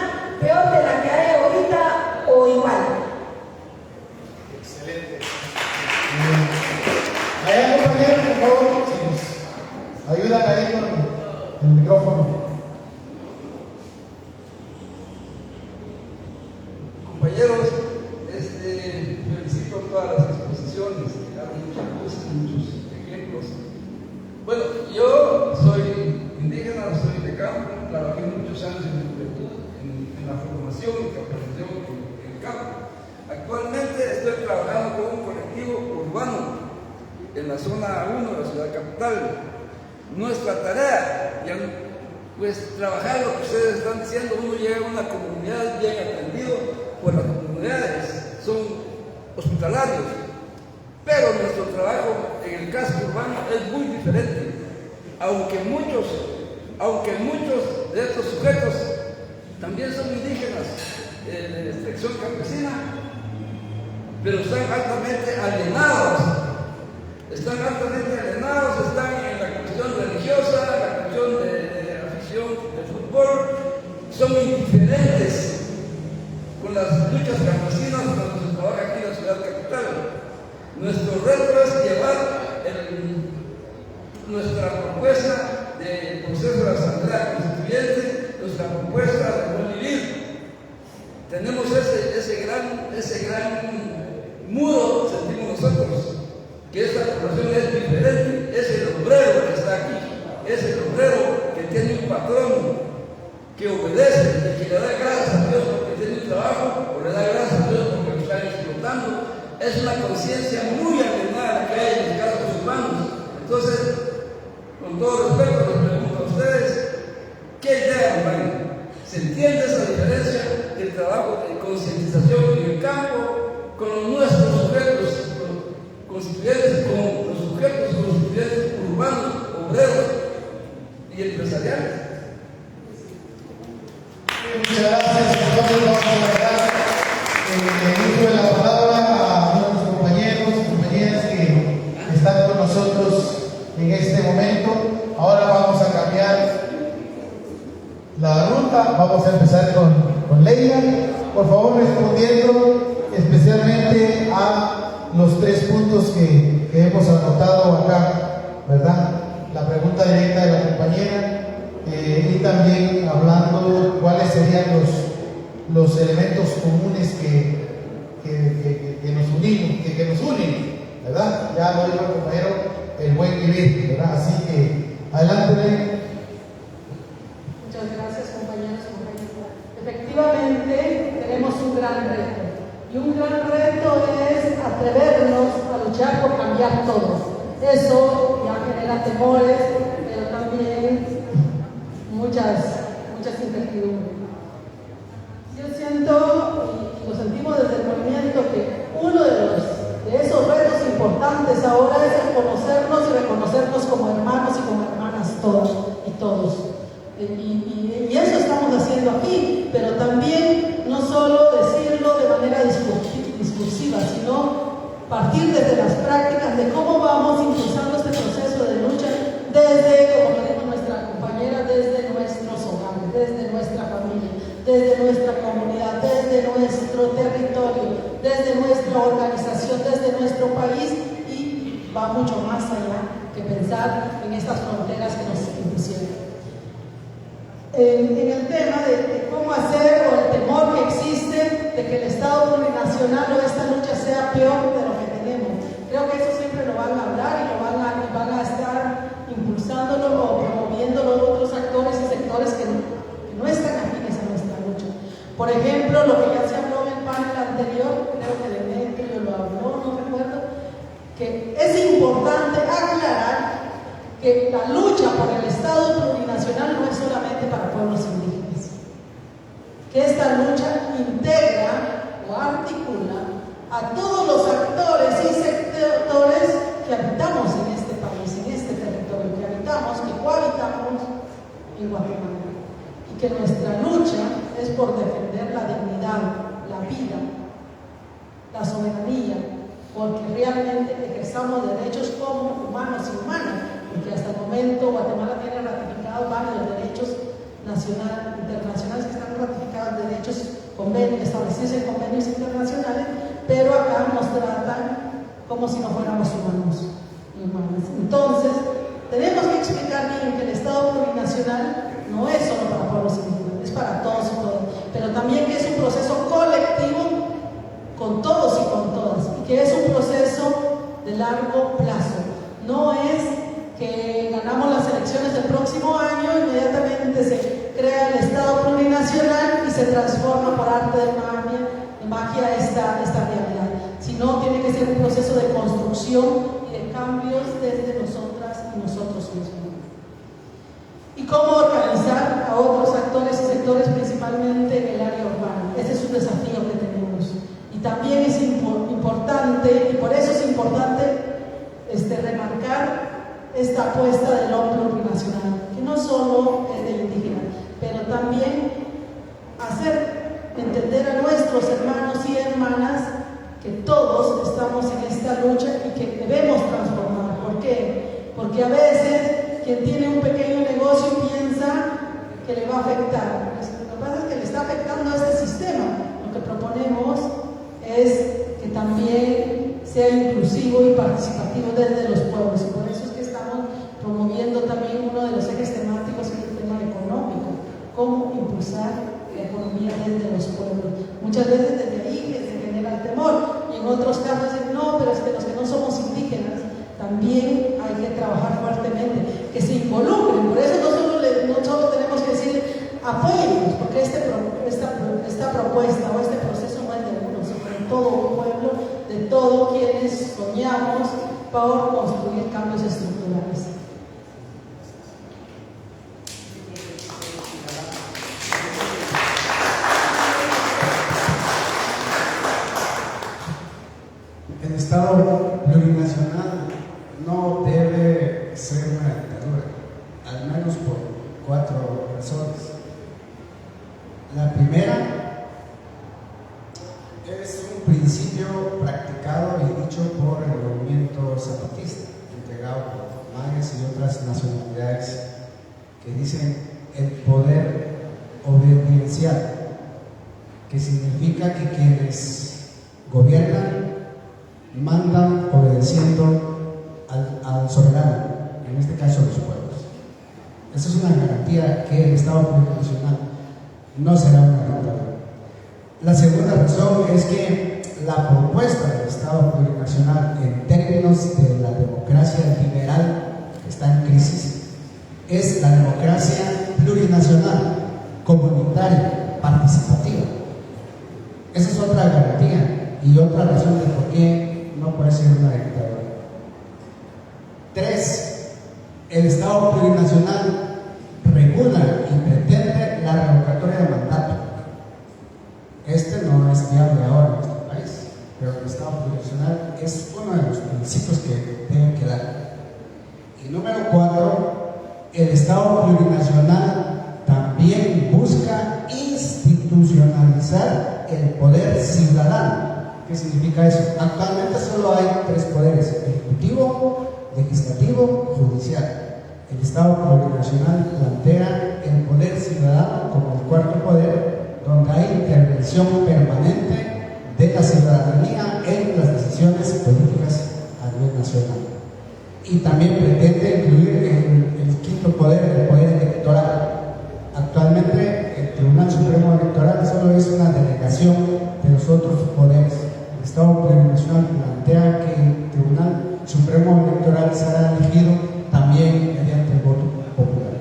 peor de la que hay ahorita o igual? Excelente. Allá, compañeros, por favor, si nos ayudan ahí con el micrófono. Compañeros, felicito todas las exposiciones, muchos ejemplos. Bueno, yo soy indígena, soy de campo, trabajé muchos años en mi juventud, en la formación y capacitación en el campo. Actualmente estoy trabajando con un colectivo urbano en la zona 1 de la ciudad capital. Nuestra tarea, pues trabajar lo que ustedes están diciendo, uno llega a una comunidad bien atendido, pues las comunidades son hospitalarios, pero nuestro trabajo en el casco urbano es muy diferente, aunque muchos de estos sujetos también son indígenas de extracción campesina, pero están altamente alienados, están en la cuestión religiosa, la cuestión de afición del fútbol, son indiferentes con las luchas campesinas cuando se trabaja aquí en la ciudad capital. Nuestro reto es llevar nuestra propuesta de proceso de asamblea constituyente, nuestra propuesta de buen vivir. Tenemos ese gran muro, sentimos nosotros, que esta población es diferente, es el obrero que está aquí, es el obrero que tiene un patrón, que obedece, que le da gracias a Dios porque tiene un trabajo, o le da gracias a Dios porque lo están explotando. Es una conciencia muy alienada que hay en los casos urbanos. Entonces, con todo respeto, les pregunto a ustedes, ¿qué idea van? ¿Se entiende esa diferencia del trabajo de concientización en el campo con nuestros sujetos constituyentes, con los sujetos constituyentes urbanos, obreros y empresariales? Muchas gracias. Entonces vamos a dar el uso de la palabra a nuestros compañeros y compañeras que están con nosotros en este momento. Ahora vamos a cambiar la ruta. Vamos a empezar con Leila. Por favor, respondiendo especialmente a los 3 puntos que hemos anotado acá, ¿verdad? La pregunta directa de la compañera. Y también hablando cuáles serían los elementos comunes que nos unen, ¿verdad? Ya lo dijo el compañero, el buen vivir, ¿verdad? Así que, adelante. Muchas gracias, compañeros y compañeras. Efectivamente, tenemos un gran reto. Y un gran reto es atrevernos a luchar por cambiar todo. Eso ya genera temores, pero también muchas incertidumbres. Yo siento, y lo sentimos desde el movimiento, que uno de esos retos importantes ahora es el conocernos y reconocernos como hermanos y como hermanas todas y todos. Y eso estamos haciendo aquí, pero también no solo decirlo de manera discursiva, sino partir desde las prácticas de cómo vamos impulsando este proceso de lucha desde, como lo dijo nuestra compañera, desde nuestros hogares, desde nuestra familia, desde nuestra comunidad, desde nuestro territorio, desde nuestra organización, desde nuestro país y mucho más allá que pensar en estas fronteras que nos impusieron. En el tema de cómo hacer, o el temor que existe de que el Estado plurinacional o esta lucha sea peor de lo que tenemos, creo que eso siempre lo van a hablar y van a estar impulsándolo o promoviéndolo otros actores y sectores que no están afines a nuestra lucha. Por ejemplo, lo que ya se habló en el panel anterior, creo que Demetrio lo habló, no recuerdo, que es importante aclarar que la lucha por el Estado plurinacional no es solamente para pueblos indígenas, que esta lucha integra o articula a todos los actores y sectores que habitamos en este país, en este territorio, que habitamos, que cohabitamos en Guatemala, y que nuestra lucha es por defender la dignidad, la vida, la soberanía, porque realmente ejerzamos derechos como humanos y humanas, porque hasta el momento Guatemala tiene ratificado varios derechos internacionales que están ratificados, derechos, convenios, establecidos en convenios internacionales, pero acá nos tratan como si no fuéramos humanos y humanas. Entonces, tenemos que explicar bien que el Estado plurinacional no es solo para pueblos indígenas, es para todos y todas, pero también que es un proceso colectivo con todos y con todas, y que es un proceso de largo plazo. No es que ganamos las elecciones del próximo año, inmediatamente se crea el Estado plurinacional y se transforma por arte de magia esta realidad, sino tiene que ser un proceso de construcción y de cambios desde nosotras y nosotros mismos. Y cómo organizar a otros actores y sectores, principalmente en el área urbana. Ese es un desafío que tenemos. Y también es importante, y por eso es importante remarcar esta apuesta del hombre plurinacional, que no solo es de indígena, pero también hacer entender a nuestros hermanos y hermanas que todos estamos en esta lucha y que debemos transformar. ¿Por qué? Porque a veces quien tiene un pequeño negocio piensa que le va a afectar. Lo que pasa es que le está afectando a este sistema. Lo que proponemos es que también sea inclusivo y participativo desde los pueblos, y por eso es que estamos promoviendo también uno de los ejes temáticos, que es el tema económico, cómo impulsar la economía desde los pueblos. Muchas veces desde ahí que se genera el temor, y en otros casos dicen, no, pero es que los que no somos indígenas también hay que trabajar fuertemente, que se involucren. Por eso no solo tenemos que decir apóyennos, porque esta propuesta o este proceso no es de uno, sino de todo un pueblo, de todos quienes soñamos por construir cambios estructurales. El Estado plurinacional no debe ser una dictadura, al menos por 4 razones. La primera es un principio practicado y dicho por el movimiento zapatista, integrado por mayas y otras nacionalidades, que dicen el poder obediencial, que significa que quienes gobiernan mandan obedeciendo al soberano, en este caso los pueblos. Esa es una garantía que el Estado plurinacional no será una dictadura. La segunda razón es que la propuesta del Estado plurinacional en términos de la democracia liberal que está en crisis es la democracia plurinacional, comunitaria, participativa. Esa es otra garantía y otra razón de por qué no puede ser una dictadura. 3. El Estado plurinacional regula y pretende la revocatoria de mandato. Este no es viable ahora en nuestro país, pero el Estado plurinacional es uno de los principios que deben quedar. Y número 4, el Estado plurinacional también busca institucionalizar el poder ciudadano. ¿Qué significa eso? Actualmente solo hay 3 poderes: ejecutivo, legislativo, judicial. El Estado plurinacional plantea el poder ciudadano como el 4º poder, donde hay intervención permanente de la ciudadanía en las decisiones políticas a nivel nacional. y también pretende incluir el quinto poder, el poder electoral. Actualmente el Tribunal Supremo Electoral solo es una delegación de los otros poderes. El Estado Plurinacional plantea que el Tribunal Supremo Electoral será elegido también mediante el voto popular.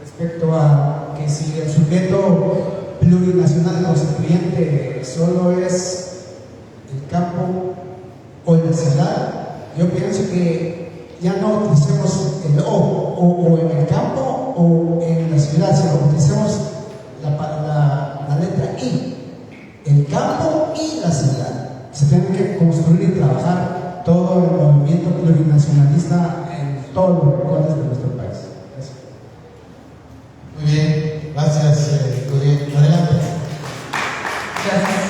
Respecto a que si el sujeto plurinacional constituyente solo es el campo o la ciudad, yo pienso que ya no utilicemos el o en el campo o en la ciudad, sino utilicemos la letra I, el campo y la ciudad. Se tiene que construir y trabajar todo el movimiento plurinacionalista en todos los rincones de nuestro país. Gracias. Muy bien, gracias, Claudia. Adelante. Gracias.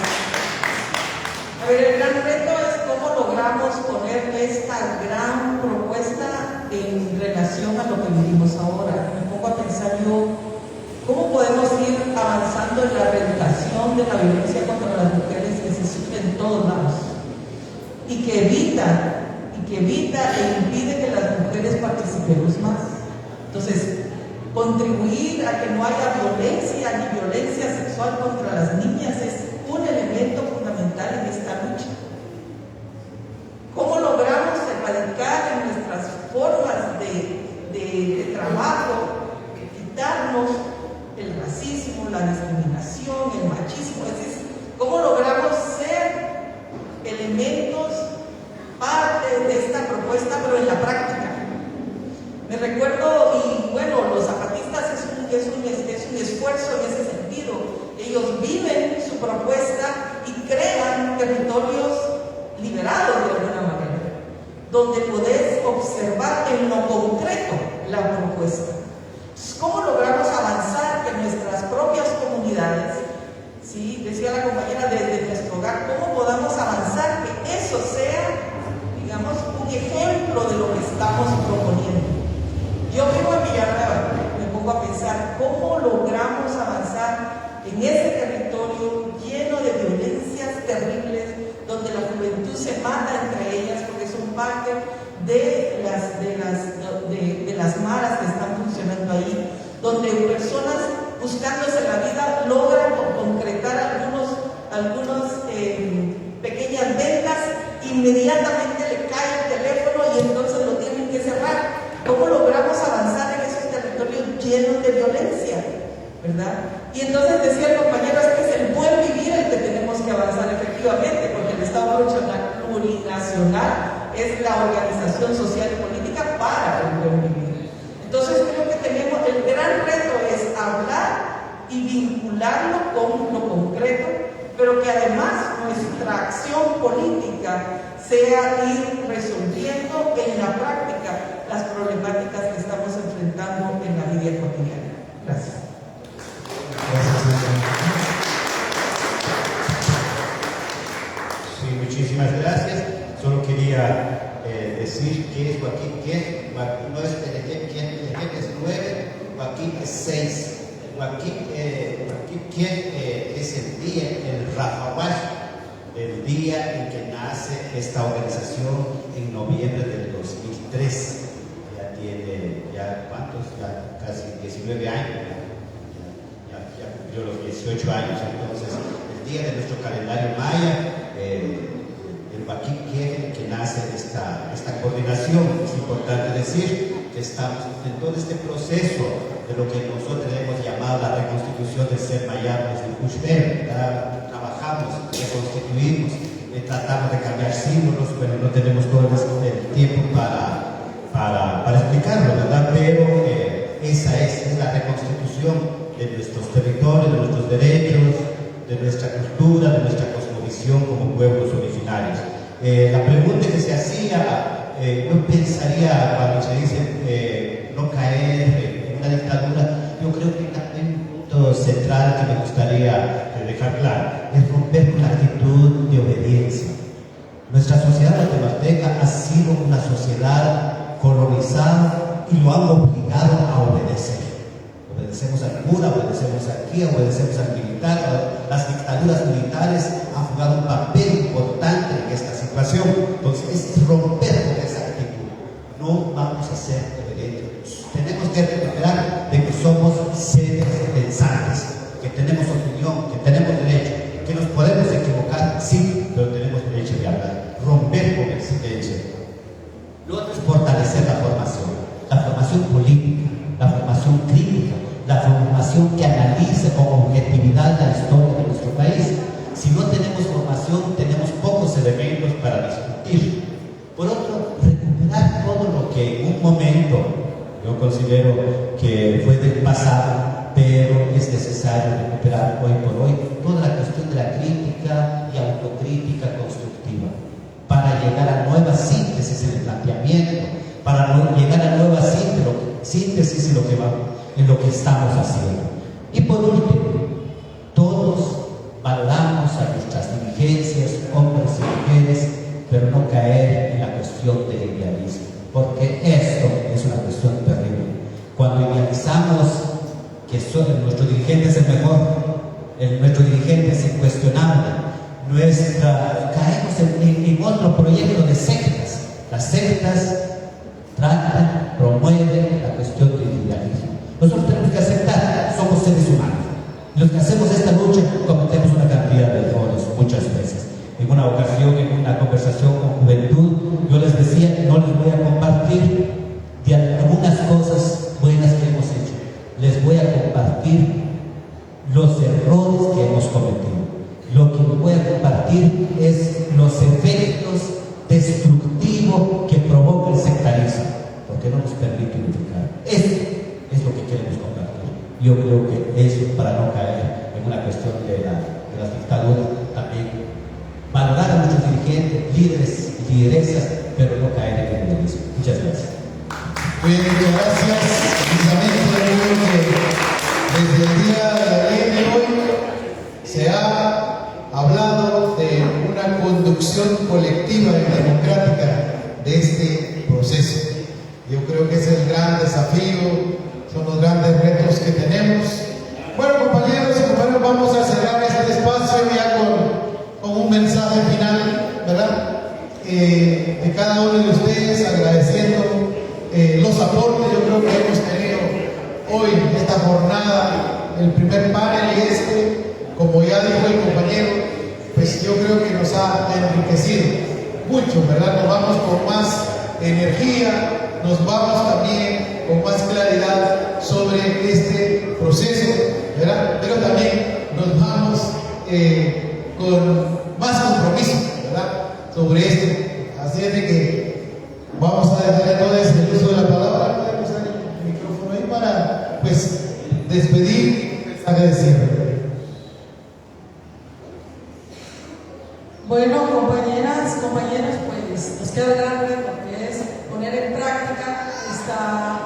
A ver, el gran reto es cómo logramos poner esta gran propuesta en relación a lo que vivimos ahora. Me pongo a pensar yo, ¿cómo podemos ir avanzando en la erradicación de la violencia contra las mujeres que se sufre en todos lados y que evita e impide que las mujeres participemos más? Entonces, contribuir a que no haya violencia ni violencia sexual contra las niñas es un elemento fundamental en esta lucha. ¿Cómo logramos erradicar en nuestras formas de trabajo, quitarnos el racismo, la discriminación, el machismo? Es decir, ¿cómo logramos ser elementos, parte de esta propuesta, pero en la práctica? Me recuerdo, y bueno, los zapatistas es un esfuerzo en ese sentido. Ellos viven su propuesta y crean territorios liberados de alguna manera, donde podés observar en lo concreto la propuesta. ¿Cómo logramos avanzar en nuestras propias comunidades? ¿Sí? Decía la compañera, desde nuestro hogar, ¿cómo podamos avanzar que eso sea, digamos, un ejemplo de lo que estamos proponiendo? Yo vivo en Villanueva, me pongo a pensar cómo logramos avanzar en ese territorio lleno de violencias terribles, donde la juventud se mata entre ellas porque son parte de las maras que están funcionando ahí, donde personas buscándose la vida logran concretar algunas pequeñas ventas, inmediatamente le cae el teléfono y entonces lo tienen que cerrar. ¿Cómo logramos avanzar en esos territorios llenos de violencia? ¿Verdad? Y entonces decía el compañero, es que es el buen vivir el que tenemos que avanzar efectivamente, porque el Estado plurinacional es la organización social y política para el buen vivir. Entonces creo que tenemos, el gran reto es hablar y vincularlo con lo concreto, pero que además nuestra acción política sea ir resolviendo en la práctica las problemáticas que estamos enfrentando en la vida cotidiana. Gracias. Sí, muchísimas gracias. Solo quería decir que es Joaquín Quej, no es el es 9, Joaquín es 6. Joaquín Quej es el día, el Rafawash, el día en que nace esta organización en noviembre del 2003. Ya tiene, ¿cuántos? Ya casi 19 años. Ya cumplió los 18 años. Entonces, el día de nuestro calendario maya, el Joaquín Quej, que nace esta coordinación. Es importante decir que estamos en todo este proceso de lo que nosotros hemos llamado la reconstitución del ser maya desde Uxter. Trabajamos, reconstituimos, tratamos de cambiar símbolos, pero no tenemos todo el tiempo para explicarlo, ¿verdad? Pero esa es la reconstitución de nuestros territorios, de nuestros derechos, de nuestra cultura, de nuestra cosmovisión como pueblos originarios. La pregunta que se hacía, yo pensaría cuando se dice no caer en una dictadura, yo creo que también un punto central que me gustaría dejar claro es romper con la actitud de obediencia. Nuestra sociedad guatemalteca ha sido una sociedad colonizada y lo han obligado a obedecer. Obedecemos al cura, obedecemos al guía, obedecemos al militar. Las dictaduras militares han jugado un papel importante en esta situación. Entonces es romper con esa actitud, no nación tenemos pocos elementos para discutir. Por otro, recuperar todo lo que en un momento yo considero que fue del pasado, pero es necesario recuperar hoy por hoy toda la cuestión de la crítica y autocrítica constructiva para llegar a nuevas síntesis en el planteamiento, para llegar a nuevas síntesis en lo que estamos haciendo. Y por último, todos valoramos a nuestras dirigencias, hombres y mujeres, pero no caer en la cuestión del idealismo, porque esto es una cuestión terrible. Cuando idealizamos que nuestro dirigente es el mejor, nuestro dirigente es incuestionable, caemos en otro proyecto de sectas. Las sectas tratan, promueven la cuestión del idealismo. Nosotros tenemos que aceptar, somos seres humanos. Los que hacemos esta lucha cometemos una cantidad de errores muchas veces. En una ocasión, en una conversación con juventud, yo les decía que no les voy a compartir de algunas cosas buenas que hemos hecho. Les voy a compartir los errores que hemos cometido. Lo que les voy a compartir es los efectos destructivos que provoca el sectarismo, porque no nos permite unificar. Eso es lo que queremos compartir. Yo creo que eso, para no caer en una cuestión de las dictaduras, también valorar a nuestros dirigentes, líderes y lideresas, pero no caer en el idealismo. Muchas gracias. Muy bien, muchas gracias. Precisamente creo que desde el día de hoy se ha hablado de una conducción colectiva y democrática de este proceso. Yo creo que ese es el gran desafío, son los grandes retos que tenemos. Bueno, compañeros y compañeros, vamos a cerrar este espacio ya con un mensaje final, ¿verdad? De cada uno de ustedes, agradeciendo los aportes. Yo creo que hemos tenido hoy esta jornada, el primer panel, y como ya dijo el compañero, pues yo creo que nos ha enriquecido mucho, ¿verdad? Nos vamos con más energía, nos vamos también con más claridad sobre este proceso, ¿verdad? Pero también nos vamos con más compromiso, ¿verdad? Sobre esto. Así es de que vamos a dejar entonces el uso de la palabra. Podemos usar el micrófono ahí para, pues, despedir, agradecer. Bueno, compañeras, compañeros, pues nos queda el gran reto, que es poner en práctica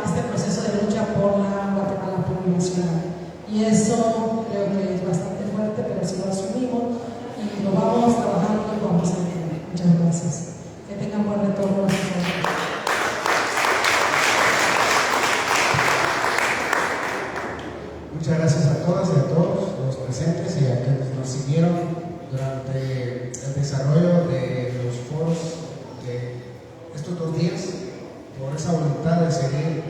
este proceso de lucha por la Guatemala plurinacional. Y eso creo que es bastante fuerte, pero si lo asumimos y lo vamos trabajando, lo vamos a entender. Muchas gracias. Que tengan buen retorno. Muchas gracias a todas y a todos los presentes y a quienes nos siguieron durante el desarrollo de los foros de estos 2 días, por esa voluntad de seguir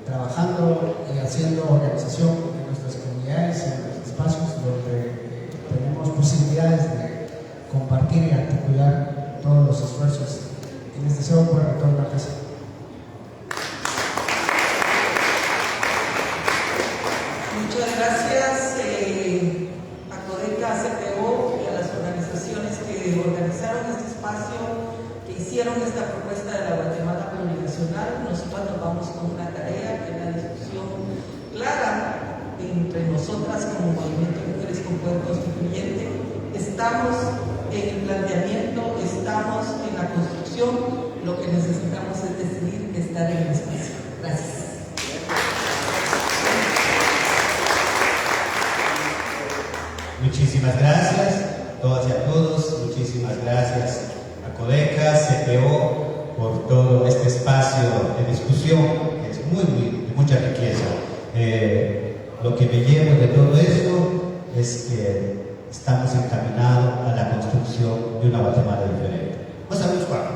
trabajando y haciendo organización en nuestras comunidades y en los espacios donde tenemos posibilidades de compartir y articular todos los esfuerzos. Y les deseo un buen retorno a casa. Muchas gracias a Codeca, a CPO y a las organizaciones que organizaron este espacio, que hicieron esta propuesta de la Guatemala plurinacional. Nosotros nos vamos con una tarea, que es la discusión clara entre nosotras como Movimiento de Mujeres con Poder Constituyente. Estamos en el planteamiento, estamos en la construcción, lo que necesitamos es decidir estar en el espacio. Gracias. Muchísimas gracias a todas y a todos. Muchísimas gracias a Codeca, CPO, por todo este espacio de discusión, que es de mucha riqueza. Lo que me llevo de todo esto es que estamos encaminados a la construcción de una Guatemala diferente. No sabemos cuándo,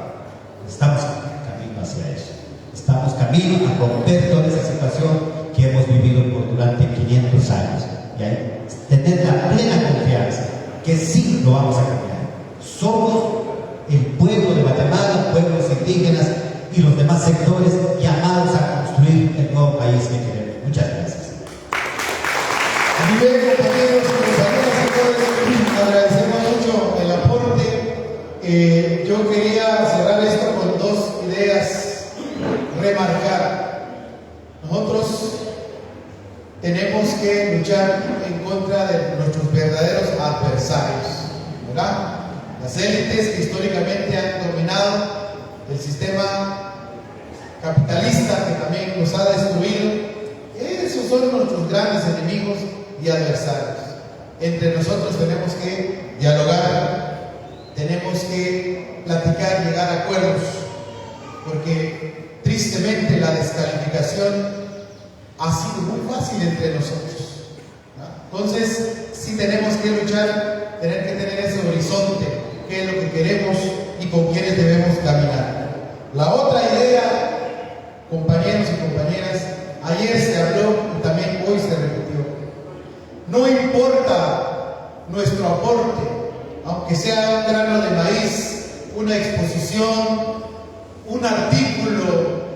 estamos camino hacia eso. Estamos camino a romper toda esa situación que hemos vivido durante 500 años. Y ahí, tener la plena confianza que sí lo vamos a cambiar. Somos el pueblo de Guatemala, pueblos indígenas y los demás sectores llamados a construir el nuevo país que queremos. Muchas gracias. Muy bien, compañeros y compañeras, agradecemos mucho el aporte tenemos que luchar en contra de nuestros verdaderos adversarios, ¿verdad? Las élites que históricamente han dominado el sistema capitalista que también nos ha destruido, esos son nuestros grandes enemigos y adversarios. Entre nosotros tenemos que dialogar, tenemos que platicar, llegar a acuerdos, porque tristemente la descalificación ha sido muy fácil entre nosotros, ¿no? Entonces, sí tenemos que luchar, tener que tener ese horizonte, qué es lo que queremos y con quiénes debemos caminar. La otra idea, compañeros y compañeras, ayer se habló y también hoy se repitió. No importa nuestro aporte, aunque sea un grano de maíz, una exposición, un artículo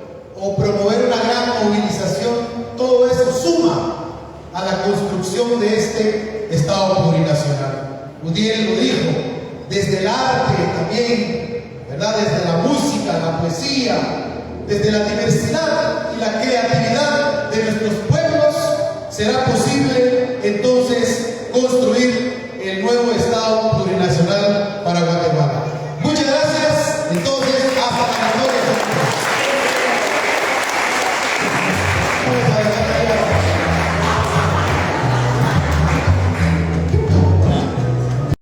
o promover una gran movilización, todo eso suma a la construcción de este Estado plurinacional. Udiel lo dijo, desde el arte también, ¿verdad? Desde la música, la poesía, desde la diversidad y la creatividad de nuestros pueblos, será posible